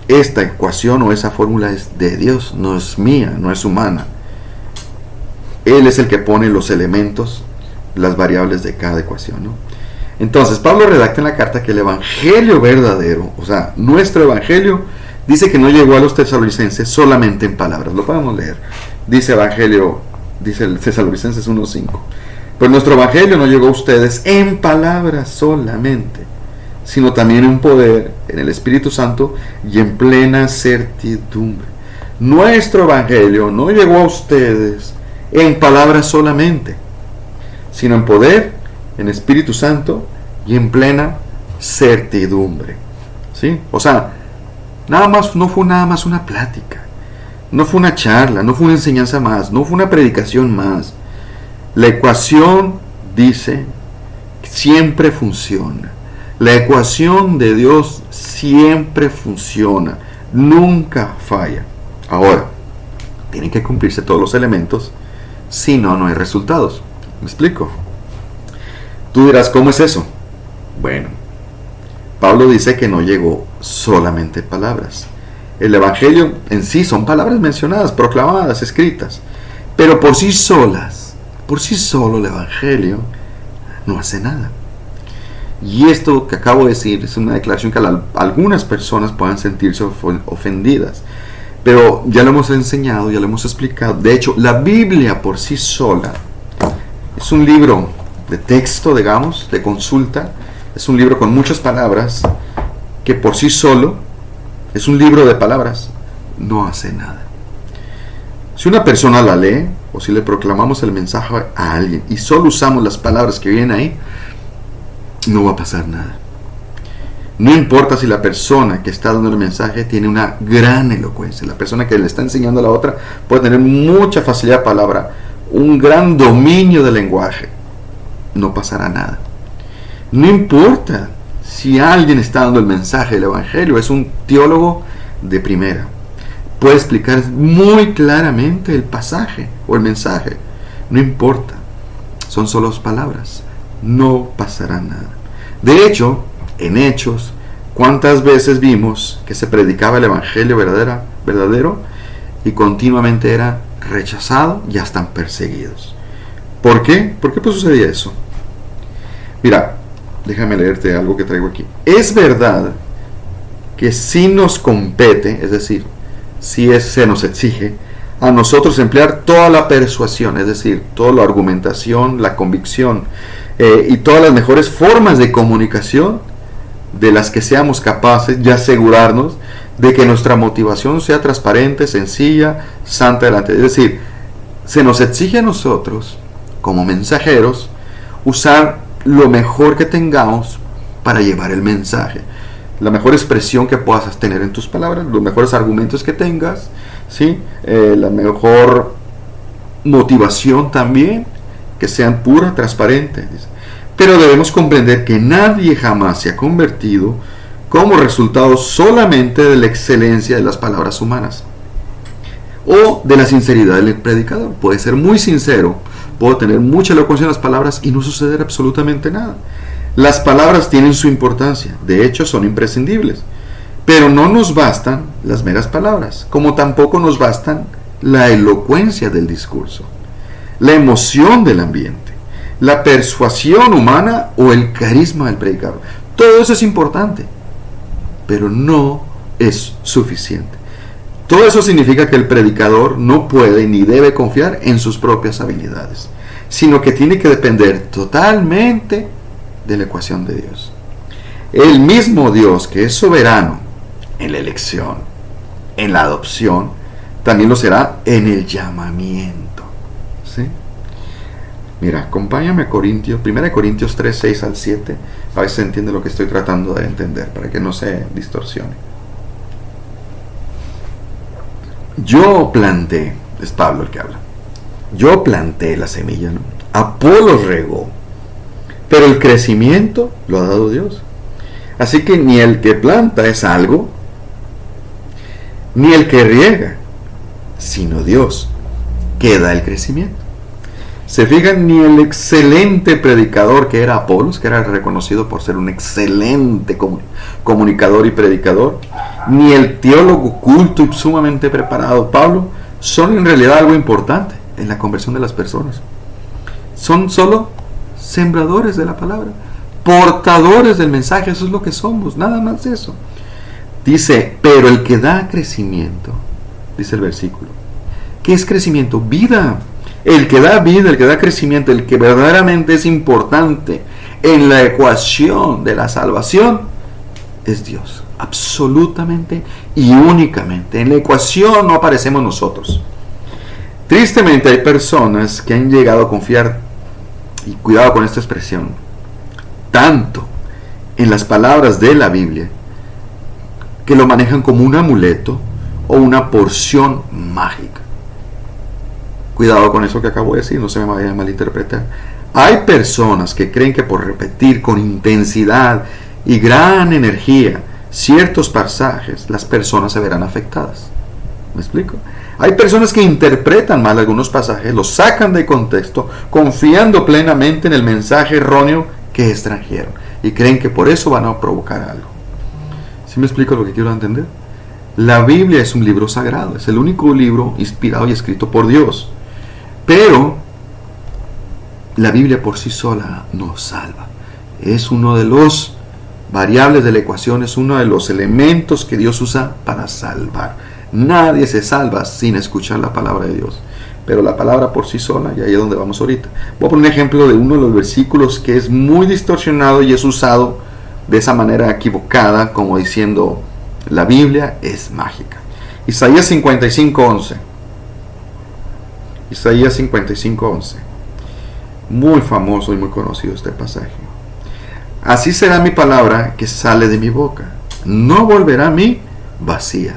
esta ecuación o esa fórmula es de Dios, no es mía, no es humana. Él es el que pone los elementos, las variables de cada ecuación, ¿no? Entonces, Pablo redacta en la carta que el evangelio verdadero, o sea, nuestro evangelio, dice que no llegó a los tesalonicenses solamente en palabras. Lo podemos leer. Dice el Tesalonicenses 1:5. Pues nuestro evangelio no llegó a ustedes en palabras solamente, sino también en poder, en el Espíritu Santo y en plena certidumbre. Nuestro evangelio no llegó a ustedes en palabras solamente, sino en poder, en Espíritu Santo y en plena certidumbre. ¿Sí? O sea, no fue nada más una plática, no fue una charla, no fue una enseñanza más, no fue una predicación más. La ecuación dice siempre funciona. La ecuación de Dios siempre funciona, nunca falla. Ahora, tienen que cumplirse todos los elementos, si no, no hay resultados. ¿Me explico? Tú dirás, ¿cómo es eso? Bueno, Pablo dice que no llegó solamente palabras. El evangelio en sí son palabras mencionadas, proclamadas, escritas, pero por sí solo el evangelio no hace nada. Y esto que acabo de decir es una declaración que algunas personas puedan sentirse ofendidas, pero ya lo hemos enseñado, ya lo hemos explicado. De hecho, la Biblia por sí sola es un libro de texto, digamos, de consulta. Es un libro con muchas palabras que por sí solo es un libro de palabras, no hace nada. Si una persona la lee o si le proclamamos el mensaje a alguien y solo usamos las palabras que vienen ahí, no va a pasar nada. No importa si la persona que está dando el mensaje tiene una gran elocuencia. La persona que le está enseñando a la otra puede tener mucha facilidad de palabra, un gran dominio del lenguaje. No pasará nada. No importa si alguien está dando el mensaje del evangelio, es un teólogo de primera. Puede explicar muy claramente el pasaje o el mensaje. No importa. Son solo palabras. No pasará nada. De hecho, en Hechos, ¿cuántas veces vimos que se predicaba el evangelio verdadero y continuamente era rechazado y hasta perseguidos? ¿Por qué? ¿Por qué sucedía eso? Mira, déjame leerte algo que traigo aquí. Es verdad que si nos compete, es decir, si se nos exige a nosotros emplear toda la persuasión, es decir, toda la argumentación, la convicción y todas las mejores formas de comunicación de las que seamos capaces y asegurarnos de que nuestra motivación sea transparente, sencilla, santa delante. Es decir, se nos exige a nosotros, como mensajeros, usar lo mejor que tengamos para llevar el mensaje. La mejor expresión que puedas tener en tus palabras, los mejores argumentos que tengas, ¿sí? La mejor motivación también, que sean pura, transparente. Pero debemos comprender que nadie jamás se ha convertido como resultado solamente de la excelencia de las palabras humanas o de la sinceridad del predicador. Puede ser muy sincero, puedo tener mucha elocuencia en las palabras y no suceder absolutamente nada. Las palabras tienen su importancia, de hecho son imprescindibles, pero no nos bastan las meras palabras, como tampoco nos bastan la elocuencia del discurso, la emoción del ambiente, la persuasión humana o el carisma del predicador. Todo eso es importante, pero no es suficiente. Todo eso significa que el predicador no puede ni debe confiar en sus propias habilidades, sino que tiene que depender totalmente de la ecuación de Dios. El mismo Dios que es soberano en la elección, en la adopción, también lo será en el llamamiento. ¿Sí? Mira, acompáñame a Corintios, 1 Corintios 3, 6 al 7, a ver si se entiende lo que estoy tratando de entender, para que no se distorsione. Yo planté, es Pablo el que habla, yo planté la semilla, ¿no? Apolo regó, pero el crecimiento lo ha dado Dios. Así que ni el que planta es algo, ni el que riega, sino Dios que da el crecimiento. Se fijan, ni el excelente predicador que era Apolos, que era reconocido por ser un excelente comunicador y predicador, ni el teólogo culto y sumamente preparado Pablo, son en realidad algo importante en la conversión de las personas. Son solo sembradores de la palabra, portadores del mensaje, eso es lo que somos, nada más eso. Dice, pero el que da crecimiento, dice el versículo, ¿qué es crecimiento? Vida. El que da vida, el que da crecimiento, el que verdaderamente es importante en la ecuación de la salvación, es Dios, absolutamente y únicamente. En la ecuación no aparecemos nosotros. Tristemente hay personas que han llegado a confiar, y cuidado con esta expresión, tanto en las palabras de la Biblia, que lo manejan como un amuleto o una porción mágica. Cuidado con eso que acabo de decir, no se me vaya a malinterpretar. Hay personas que creen que por repetir con intensidad y gran energía ciertos pasajes, las personas se verán afectadas. ¿Me explico? Hay personas que interpretan mal algunos pasajes, los sacan de contexto, confiando plenamente en el mensaje erróneo que extrajeron, y creen que por eso van a provocar algo. ¿Sí me explico lo que quiero entender? La Biblia es un libro sagrado, es el único libro inspirado y escrito por Dios. Pero la Biblia por sí sola nos salva. Es uno de los variables de la ecuación, es uno de los elementos que Dios usa para salvar. Nadie se salva sin escuchar la palabra de Dios. Pero la palabra por sí sola, y ahí es donde vamos ahorita. Voy a poner un ejemplo de uno de los versículos que es muy distorsionado y es usado de esa manera equivocada, como diciendo, la Biblia es mágica. Isaías 55:11. Isaías 55:11. Muy famoso y muy conocido este pasaje. Así será mi palabra que sale de mi boca. No volverá a mí vacía,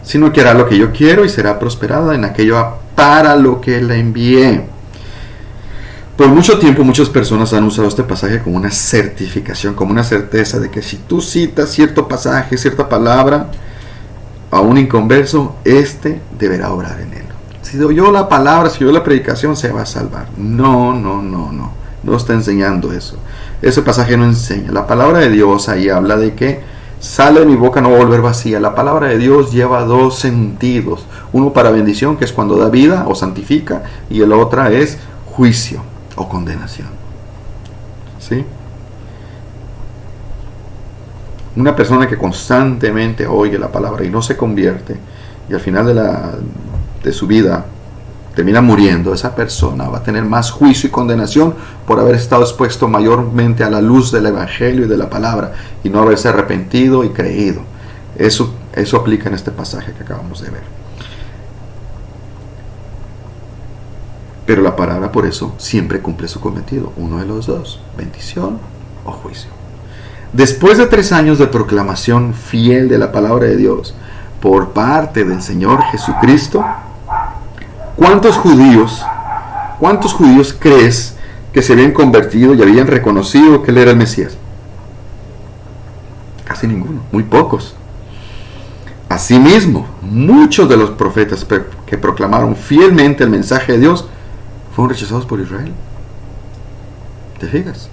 sino que hará lo que yo quiero y será prosperada en aquello para lo que la envié. Por mucho tiempo muchas personas han usado este pasaje como una certificación, como una certeza de que si tú citas cierto pasaje, cierta palabra a un inconverso, este deberá obrar en él. Si oyó la palabra, si oyó la predicación, se va a salvar. No está enseñando eso. Ese pasaje no enseña. La palabra de Dios ahí habla de que sale de mi boca, no va a volver vacía. La palabra de Dios lleva dos sentidos. Uno para bendición, que es cuando da vida o santifica, y el otro es juicio o condenación. ¿Sí? Una persona que constantemente oye la palabra y no se convierte, y al final de su vida termina muriendo, esa persona va a tener más juicio y condenación por haber estado expuesto mayormente a la luz del Evangelio y de la palabra y no haberse arrepentido y creído. Eso aplica en este pasaje que acabamos de ver. Pero la palabra por eso siempre cumple su cometido, uno de los dos, bendición o juicio. Después de 3 años de proclamación fiel de la palabra de Dios por parte del Señor Jesucristo, ¿cuántos judíos crees que se habían convertido y habían reconocido que Él era el Mesías? Casi ninguno, muy pocos. Asimismo, muchos de los profetas que proclamaron fielmente el mensaje de Dios fueron rechazados por Israel. ¿Te fijas?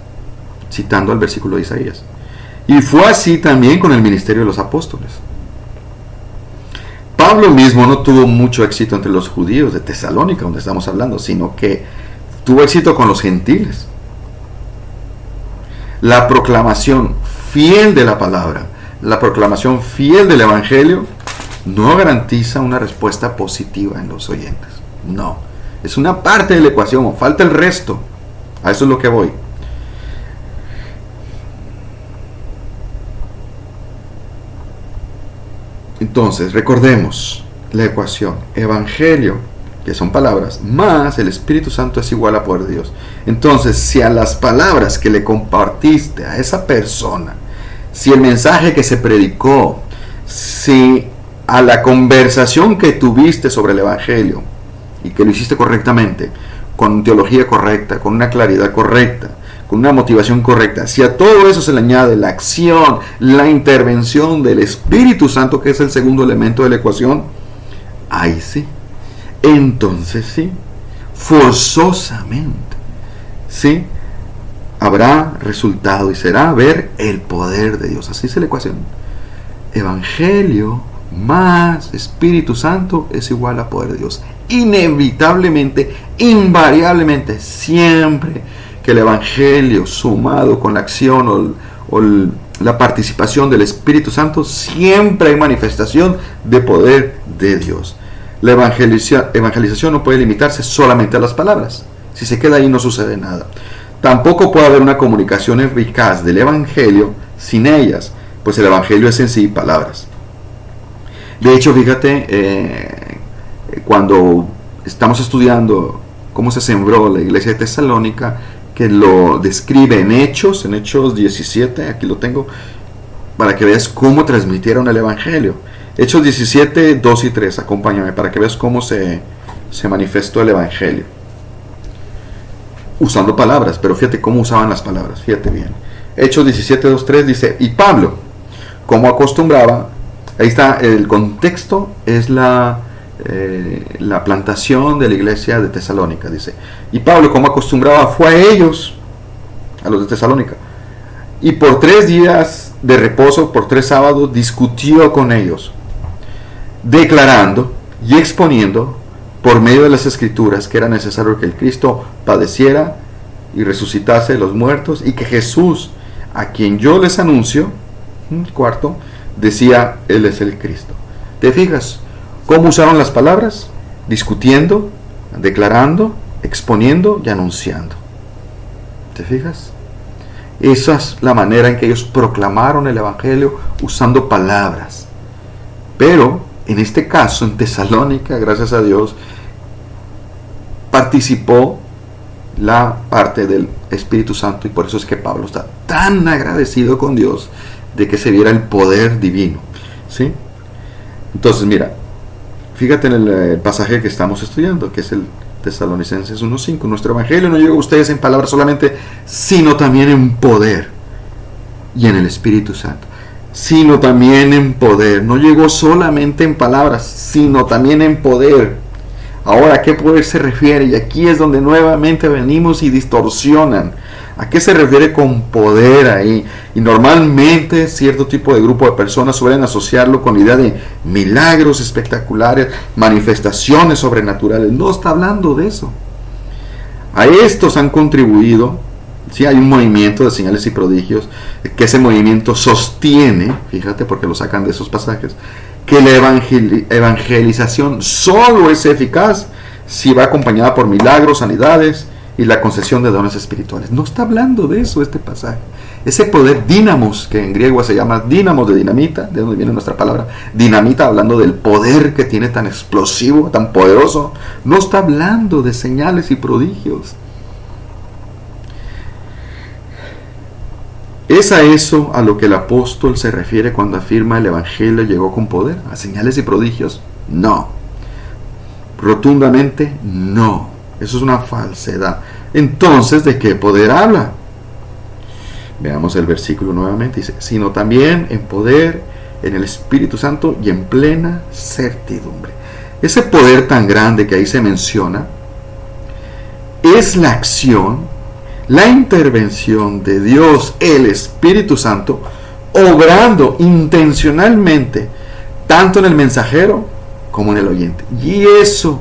Citando el versículo de Isaías. Y fue así también con el ministerio de los apóstoles. Pablo mismo no tuvo mucho éxito entre los judíos de Tesalónica, donde estamos hablando, sino que tuvo éxito con los gentiles. La proclamación fiel de la palabra, la proclamación fiel del Evangelio, no garantiza una respuesta positiva en los oyentes. No, es una parte de la ecuación, falta el resto. A eso es lo que voy. Entonces, recordemos la ecuación: Evangelio, que son palabras, más el Espíritu Santo es igual a poder de Dios. Entonces, si a las palabras que le compartiste a esa persona, si el mensaje que se predicó, si a la conversación que tuviste sobre el Evangelio, y que lo hiciste correctamente, con teología correcta, con una claridad correcta, con una motivación correcta, si a todo eso se le añade la acción, la intervención del Espíritu Santo, que es el segundo elemento de la ecuación, ahí sí, entonces sí, forzosamente, sí, habrá resultado y será ver el poder de Dios. Así es la ecuación. Evangelio más Espíritu Santo es igual a poder de Dios. Inevitablemente, invariablemente, siempre que el Evangelio sumado con la acción o la participación del Espíritu Santo, siempre hay manifestación de poder de Dios. La evangelización no puede limitarse solamente a las palabras. Si se queda ahí no sucede nada. Tampoco puede haber una comunicación eficaz del Evangelio sin ellas, pues el Evangelio es en sí palabras. De hecho, fíjate, cuando estamos estudiando cómo se sembró la iglesia de Tesalónica, que lo describe en Hechos 17, aquí lo tengo, para que veas cómo transmitieron el Evangelio. Hechos 17, 2 y 3, acompáñame para que veas cómo se manifestó el Evangelio. Usando palabras, pero fíjate cómo usaban las palabras, fíjate bien. Hechos 17, 2, 3 dice: y Pablo, como acostumbraba, ahí está el contexto, es la plantación de la iglesia de Tesalónica, dice. Y Pablo, como acostumbraba, fue a ellos, a los de Tesalónica, y por 3 días de reposo, por 3 sábados, discutió con ellos, declarando y exponiendo por medio de las Escrituras que era necesario que el Cristo padeciera y resucitase de los muertos, y que Jesús, a quien yo les anuncio, cuarto, decía, Él es el Cristo. ¿Te fijas cómo usaron las palabras? Discutiendo, declarando, exponiendo y anunciando. ¿Te fijas? Esa es la manera en que ellos proclamaron el Evangelio, usando palabras. Pero en este caso, en Tesalónica, gracias a Dios, participó la parte del Espíritu Santo, y por eso es que Pablo está tan agradecido con Dios de que se viera el poder divino, ¿sí? Entonces, mira, fíjate en el pasaje que estamos estudiando, que es el Tesalonicenses 1:5. Nuestro evangelio no llegó a ustedes en palabras solamente, sino también en poder y en el Espíritu Santo. Sino también en poder. No llegó solamente en palabras, sino también en poder. Ahora, ¿a qué poder se refiere? Y aquí es donde nuevamente venimos y distorsionan. ¿A qué se refiere con poder ahí? Y normalmente cierto tipo de grupo de personas suelen asociarlo con la idea de milagros espectaculares, manifestaciones sobrenaturales. No está hablando de eso. A estos han contribuido, sí, hay un movimiento de señales y prodigios, que ese movimiento sostiene, fíjate porque lo sacan de esos pasajes, que la evangelización solo es eficaz si va acompañada por milagros, sanidades y la concesión de dones espirituales. No está hablando de eso este pasaje. Ese poder dínamos, que en griego se llama dínamos de dinamita, de donde viene nuestra palabra dinamita, hablando del poder que tiene tan explosivo, tan poderoso, no está hablando de señales y prodigios. ¿Es a eso a lo que el apóstol se refiere cuando afirma el evangelio llegó con poder? ¿A señales y prodigios? No. Rotundamente no. Eso es una falsedad. Entonces, ¿de qué poder habla? Veamos el versículo nuevamente. Dice, sino también en poder, en el Espíritu Santo y en plena certidumbre. Ese poder tan grande que ahí se menciona es la acción, la intervención de Dios, el Espíritu Santo, obrando intencionalmente, tanto en el mensajero como en el oyente. Y eso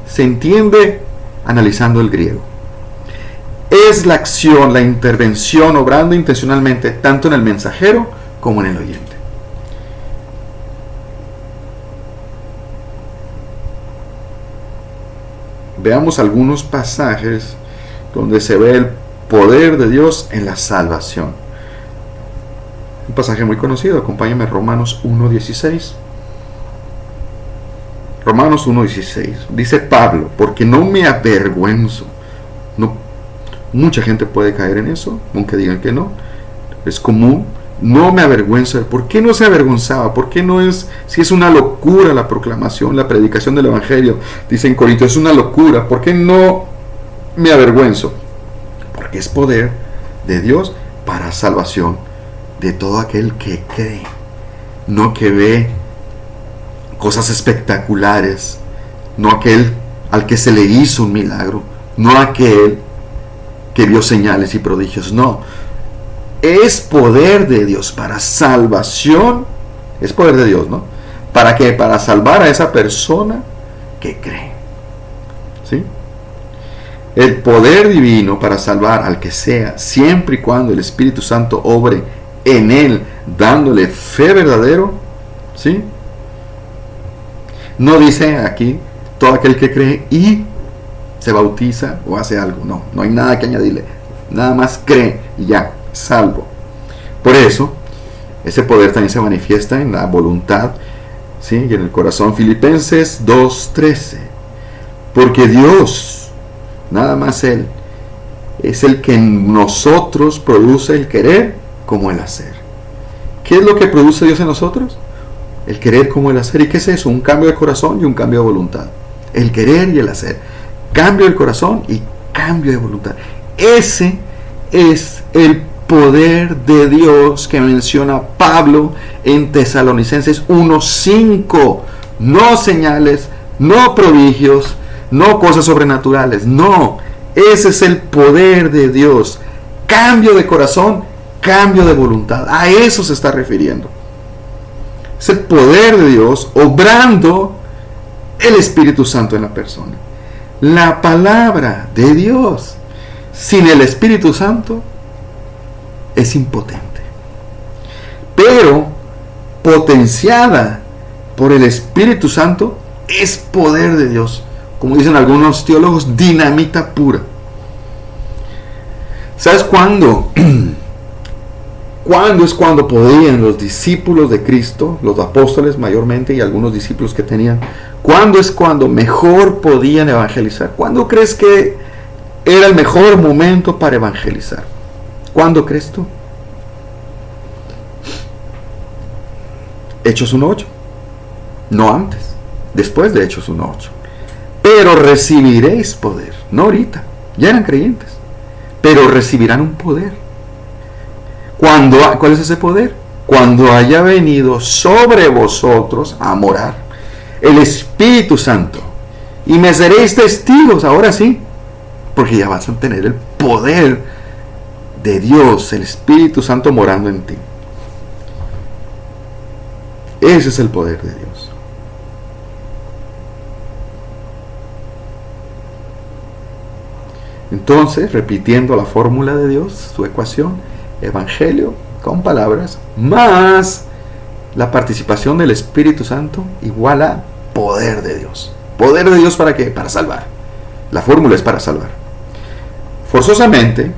se entiende analizando el griego. Es la acción, la intervención, obrando intencionalmente, tanto en el mensajero como en el oyente. Veamos algunos pasajes donde se ve el poder de Dios en la salvación. Un pasaje muy conocido, acompáñame, Romanos 1:16. Romanos 1:16. Dice Pablo, porque no me avergüenzo. No, mucha gente puede caer en eso, aunque digan que no. Es común. No me avergüenzo. ¿Por qué no se avergonzaba? ¿Por qué no es? Si es una locura la proclamación, la predicación del evangelio, dice en Corintios, es una locura. ¿Por qué no me avergüenzo? Porque es poder de Dios para salvación de todo aquel que cree, no que ve cosas espectaculares, no aquel al que se le hizo un milagro, no aquel que vio señales y prodigios, no. Es poder de Dios para salvación, es poder de Dios, ¿no? ¿Para qué? Para salvar a esa persona que cree, ¿sí? El poder divino para salvar al que sea, siempre y cuando el Espíritu Santo obre en él, dándole fe verdadero, ¿sí? No dice aquí todo aquel que cree y se bautiza o hace algo. No, no hay nada que añadirle. Nada más cree y ya, salvo. Por eso, ese poder también se manifiesta en la voluntad, ¿sí? Y en el corazón. Filipenses 2:13. Porque Dios, nada más Él, es el que en nosotros produce el querer como el hacer. ¿Qué es lo que produce Dios en nosotros? El querer como el hacer. ¿Y qué es eso? Un cambio de corazón y un cambio de voluntad. El querer y el hacer. Cambio del corazón y cambio de voluntad. Ese es el poder de Dios que menciona Pablo en Tesalonicenses 1:5. No señales, no prodigios, no cosas sobrenaturales. No, ese es el poder de Dios. Cambio de corazón, cambio de voluntad. A eso se está refiriendo. Es el poder de Dios obrando el Espíritu Santo en la persona. La palabra de Dios sin el Espíritu Santo es impotente. Pero potenciada por el Espíritu Santo es poder de Dios. Como dicen algunos teólogos, dinamita pura. ¿Sabes cuándo? ¿Cuándo es cuando podían los discípulos de Cristo, los apóstoles mayormente y algunos discípulos que tenían, cuándo es cuando mejor podían evangelizar? ¿Cuándo crees que era el mejor momento para evangelizar. ¿Cuándo crees tú? Hechos 1:8. No antes, después de Hechos 1:8. Pero recibiréis poder. No ahorita, ya eran creyentes. Pero recibirán un poder. ¿Cuál es ese poder? Cuando haya venido sobre vosotros a morar el Espíritu Santo. Y me seréis testigos, ahora sí. Porque ya vas a tener el poder de Dios, el Espíritu Santo morando en ti. Ese es el poder de Dios. Entonces, repitiendo la fórmula de Dios, su ecuación, evangelio con palabras, más la participación del Espíritu Santo, igual a poder de Dios. ¿Poder de Dios para qué? Para salvar. La fórmula es para salvar. Forzosamente,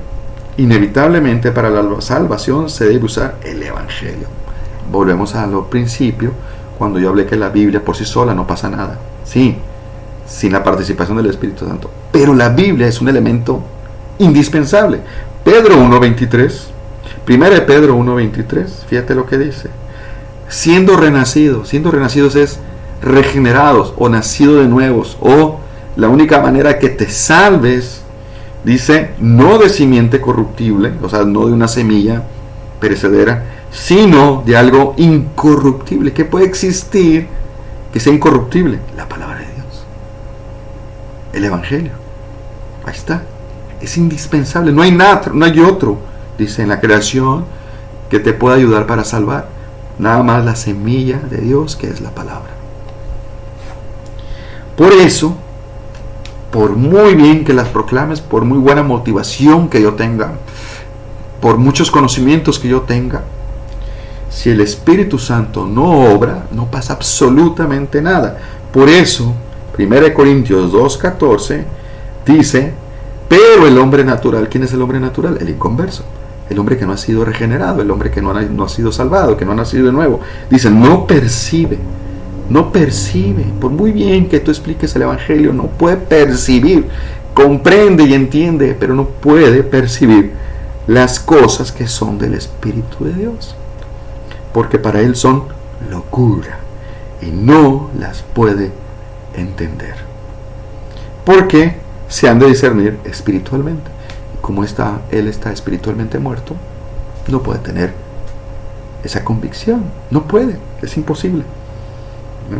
inevitablemente, para la salvación se debe usar el evangelio. Volvemos a lo principio, cuando yo hablé que la Biblia por sí sola no pasa nada. Sí, sin la participación del Espíritu Santo. Pero la Biblia es un elemento indispensable. Pedro 1:23, 1 Pedro 1:23, fíjate lo que dice. Siendo renacidos es regenerados o nacido de nuevos, o la única manera que te salves, dice, no de simiente corruptible, o sea, no de una semilla perecedera, sino de algo incorruptible. ¿Qué puede existir que sea incorruptible? La palabra de Dios, el evangelio. Ahí está, es indispensable. No hay nada, no hay otro, dice, en la creación que te pueda ayudar para salvar. Nada más la semilla de Dios, que es la palabra. Por eso, por muy bien que las proclames, por muy buena motivación que yo tenga, por muchos conocimientos que yo tenga, si el Espíritu Santo no obra, no pasa absolutamente nada. Por eso, 1 Corintios 2:14 dice, pero el hombre natural, ¿quién es el hombre natural? El inconverso, el hombre que no ha sido regenerado, el hombre que no ha sido salvado, que no ha nacido de nuevo. Dice, no percibe, por muy bien que tú expliques el evangelio, no puede percibir, comprende y entiende, pero no puede percibir las cosas que son del Espíritu de Dios, porque para él son locura y no las puede entender, porque se han de discernir espiritualmente. Como él está espiritualmente muerto, no puede tener esa convicción, no puede, es imposible, ¿no?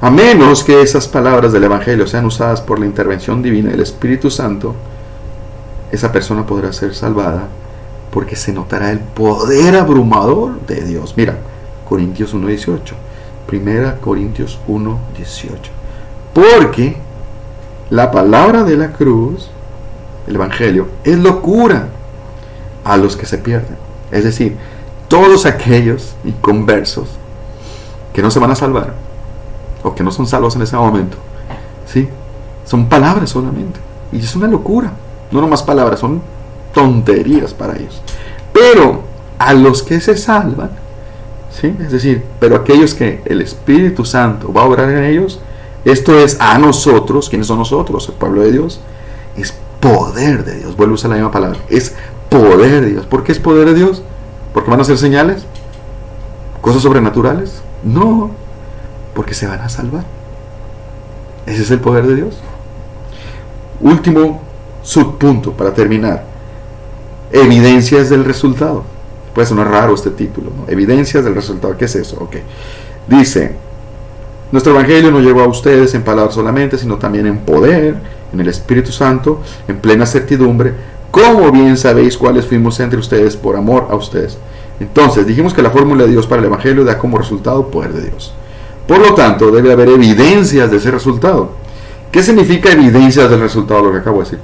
A menos que esas palabras del evangelio sean usadas por la intervención divina del Espíritu Santo, esa persona podrá ser salvada, porque se notará el poder abrumador de Dios. Mira, Corintios 1:18, 1 Corintios 1:18, porque la palabra de la cruz, el evangelio, es locura a los que se pierden. Es decir, todos aquellos inconversos que no se van a salvar, o que no son salvos en ese momento, ¿sí? Son palabras solamente, y es una locura. No nomás palabras, son tonterías para ellos. Pero a los que se salvan, ¿sí? Es decir, pero aquellos que el Espíritu Santo va a obrar en ellos, esto es a nosotros. ¿Quiénes son nosotros? El pueblo de Dios. Es poder de Dios. Vuelvo a usar la misma palabra. Es poder de Dios. ¿Por qué es poder de Dios? ¿Porque van a hacer señales? ¿Cosas sobrenaturales? No, porque se van a salvar. Ese es el poder de Dios. Último subpunto para terminar. Evidencias del resultado. Puede sonar raro este título, ¿no? Evidencias del resultado. ¿Qué es eso? Ok. Dice, nuestro evangelio no llegó a ustedes en palabras solamente, sino también en poder, en el Espíritu Santo, en plena certidumbre, como bien sabéis cuáles fuimos entre ustedes por amor a ustedes. Entonces, dijimos que la fórmula de Dios para el evangelio da como resultado poder de Dios. Por lo tanto, debe haber evidencias de ese resultado. ¿Qué significa evidencias del resultado? Lo que acabo de decir.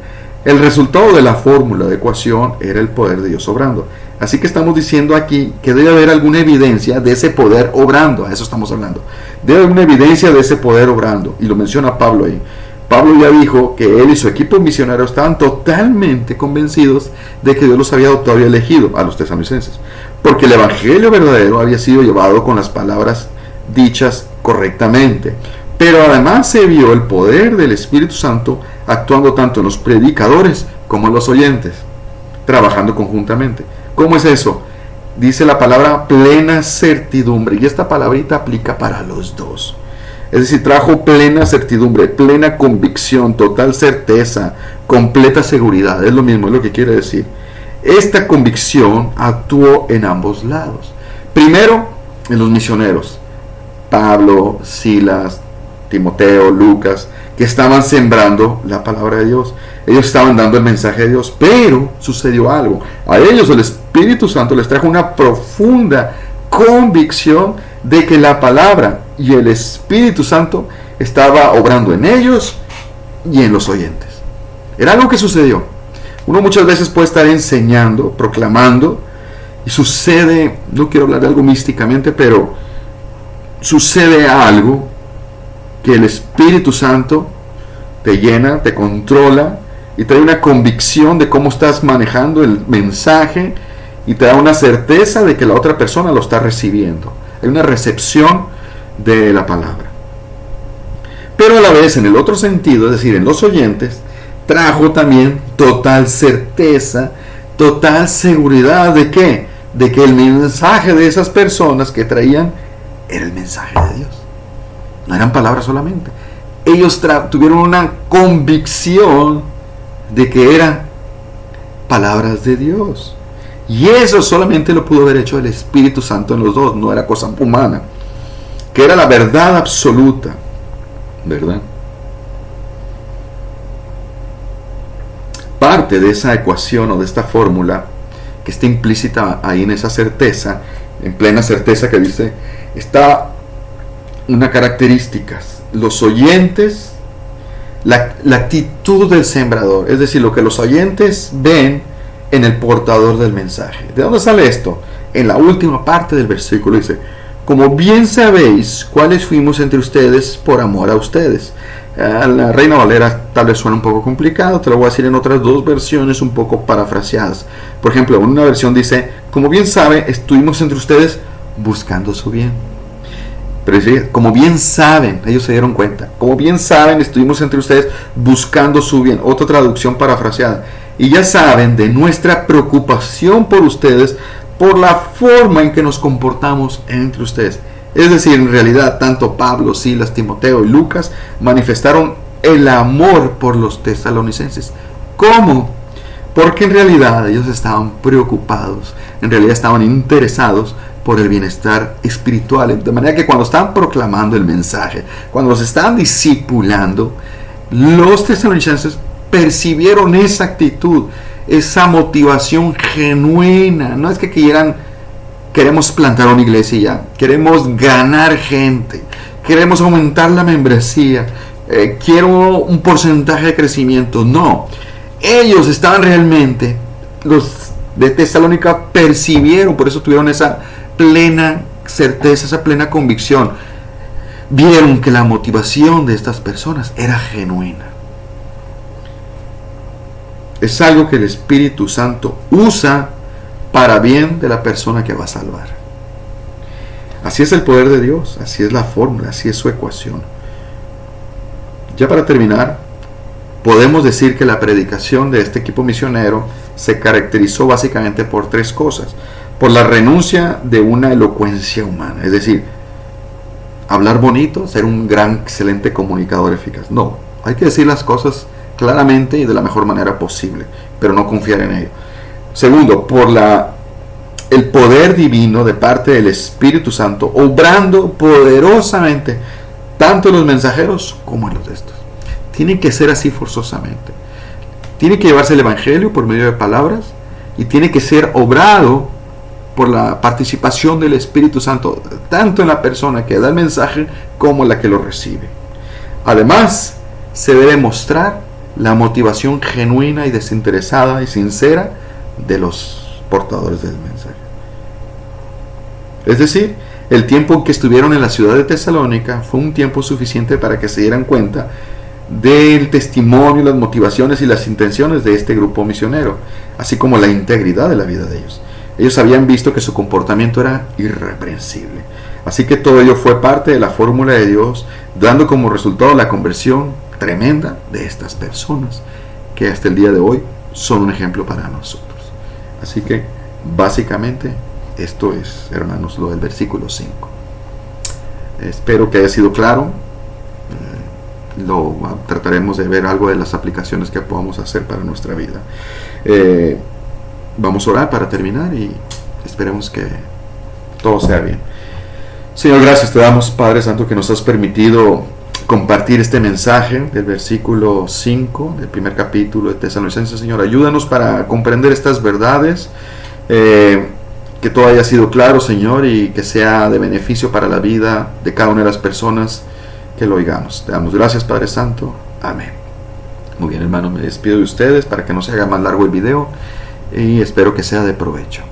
El resultado de la fórmula de ecuación era el poder de Dios obrando. Así que estamos diciendo aquí que debe haber alguna evidencia de ese poder obrando. A eso estamos hablando. Debe haber una evidencia de ese poder obrando. Y lo menciona Pablo ahí. Pablo ya dijo que él y su equipo misionero estaban totalmente convencidos de que Dios los había adoptado y elegido a los tesalonicenses, porque el evangelio verdadero había sido llevado con las palabras dichas correctamente, Pero además se vio el poder del Espíritu Santo actuando tanto en los predicadores como en los oyentes, trabajando conjuntamente. ¿Cómo es eso? Dice la palabra plena certidumbre, y esta palabrita aplica para los dos. Es decir, trajo plena certidumbre, plena convicción, total certeza, completa seguridad. Es lo mismo, es lo que quiere decir. Esta convicción actuó en ambos lados. Primero, en los misioneros, Pablo, Silas, Timoteo, Lucas, que estaban sembrando la palabra de Dios. Ellos estaban dando el mensaje de Dios, pero sucedió algo. A ellos el Espíritu Santo les trajo una profunda convicción de que la palabra y el Espíritu Santo estaba obrando en ellos y en los oyentes. Era algo que sucedió. Uno muchas veces puede estar enseñando, proclamando, y sucede, no quiero hablar de algo místicamente, pero sucede algo que el Espíritu Santo te llena, te controla y te da una convicción de cómo estás manejando el mensaje y te da una certeza de que la otra persona lo está recibiendo. Hay una recepción de la palabra. Pero a la vez, en el otro sentido, es decir, en los oyentes, trajo también total certeza, total seguridad de ¿qué? De que el mensaje de esas personas que traían era el mensaje de Dios. No eran palabras solamente. Ellos tuvieron una convicción de que eran palabras de Dios. Y eso solamente lo pudo haber hecho el Espíritu Santo en los dos, no era cosa humana. Que era la verdad absoluta, ¿verdad? Parte de esa ecuación o de esta fórmula que está implícita ahí en esa certeza, en plena certeza que dice, está una característica, los oyentes, la actitud del sembrador, es decir, lo que los oyentes ven en el portador del mensaje. ¿De dónde sale esto? En la última parte del versículo dice, como bien sabéis cuáles fuimos entre ustedes por amor a ustedes. La Reina Valera tal vez suena un poco complicado, te lo voy a decir en otras dos versiones un poco parafraseadas. Por ejemplo, en una versión dice, como bien saben, estuvimos entre ustedes buscando su bien. Pero dice, como bien saben, ellos se dieron cuenta, como bien saben, estuvimos entre ustedes buscando su bien. Otra traducción parafraseada. Y ya saben de nuestra preocupación por ustedes, por la forma en que nos comportamos entre ustedes. Es decir, en realidad, tanto Pablo, Silas, Timoteo y Lucas manifestaron el amor por los tesalonicenses. ¿Cómo? Porque en realidad ellos estaban preocupados, en realidad estaban interesados por el bienestar espiritual. De manera que cuando estaban proclamando el mensaje, cuando los estaban discipulando, los tesalonicenses percibieron esa actitud, esa motivación genuina. No es que queremos plantar una iglesia y ya, queremos ganar gente, queremos aumentar la membresía, quiero un porcentaje de crecimiento. No, ellos estaban realmente, los de Tesalónica percibieron, por eso tuvieron esa plena certeza, esa plena convicción. Vieron que la motivación de estas personas era genuina. Es algo que el Espíritu Santo usa para bien de la persona que va a salvar. Así es el poder de Dios, así es la fórmula, así es su ecuación. Ya para terminar, podemos decir que la predicación de este equipo misionero se caracterizó básicamente por tres cosas. Por la renuncia de una elocuencia humana, es decir, hablar bonito, ser un gran, excelente comunicador eficaz. No, hay que decir las cosas claramente y de la mejor manera posible, pero no confiar en ello. Segundo, por el poder divino de parte del Espíritu Santo, obrando poderosamente, tanto en los mensajeros como en los de estos. Tiene que ser así forzosamente. Tiene que llevarse el Evangelio por medio de palabras y tiene que ser obrado por la participación del Espíritu Santo, tanto en la persona que da el mensaje como en la que lo recibe. Además, se debe mostrar la motivación genuina y desinteresada y sincera de los portadores del mensaje. Es decir, el tiempo en que estuvieron en la ciudad de Tesalónica fue un tiempo suficiente para que se dieran cuenta del testimonio, las motivaciones y las intenciones de este grupo misionero, así como la integridad de la vida de ellos. Ellos habían visto que su comportamiento era irreprensible. Así que todo ello fue parte de la fórmula de Dios, dando como resultado la conversión tremenda de estas personas, que hasta el día de hoy son un ejemplo para nosotros. Así que básicamente esto es, hermanos, lo del versículo 5. Espero que haya sido claro. Trataremos de ver algo de las aplicaciones que podamos hacer para nuestra vida. Vamos a orar para terminar y esperemos que todo sea bien. Señor, gracias te damos, Padre Santo, que nos has permitido compartir este mensaje del versículo 5 del primer capítulo de Tesalonicenses. Señor, ayúdanos para comprender estas verdades, que todo haya sido claro, Señor, y que sea de beneficio para la vida de cada una de las personas que lo oigamos. Te damos gracias, Padre Santo. Amén. Muy bien, hermano, me despido de ustedes para que no se haga más largo el video y espero que sea de provecho.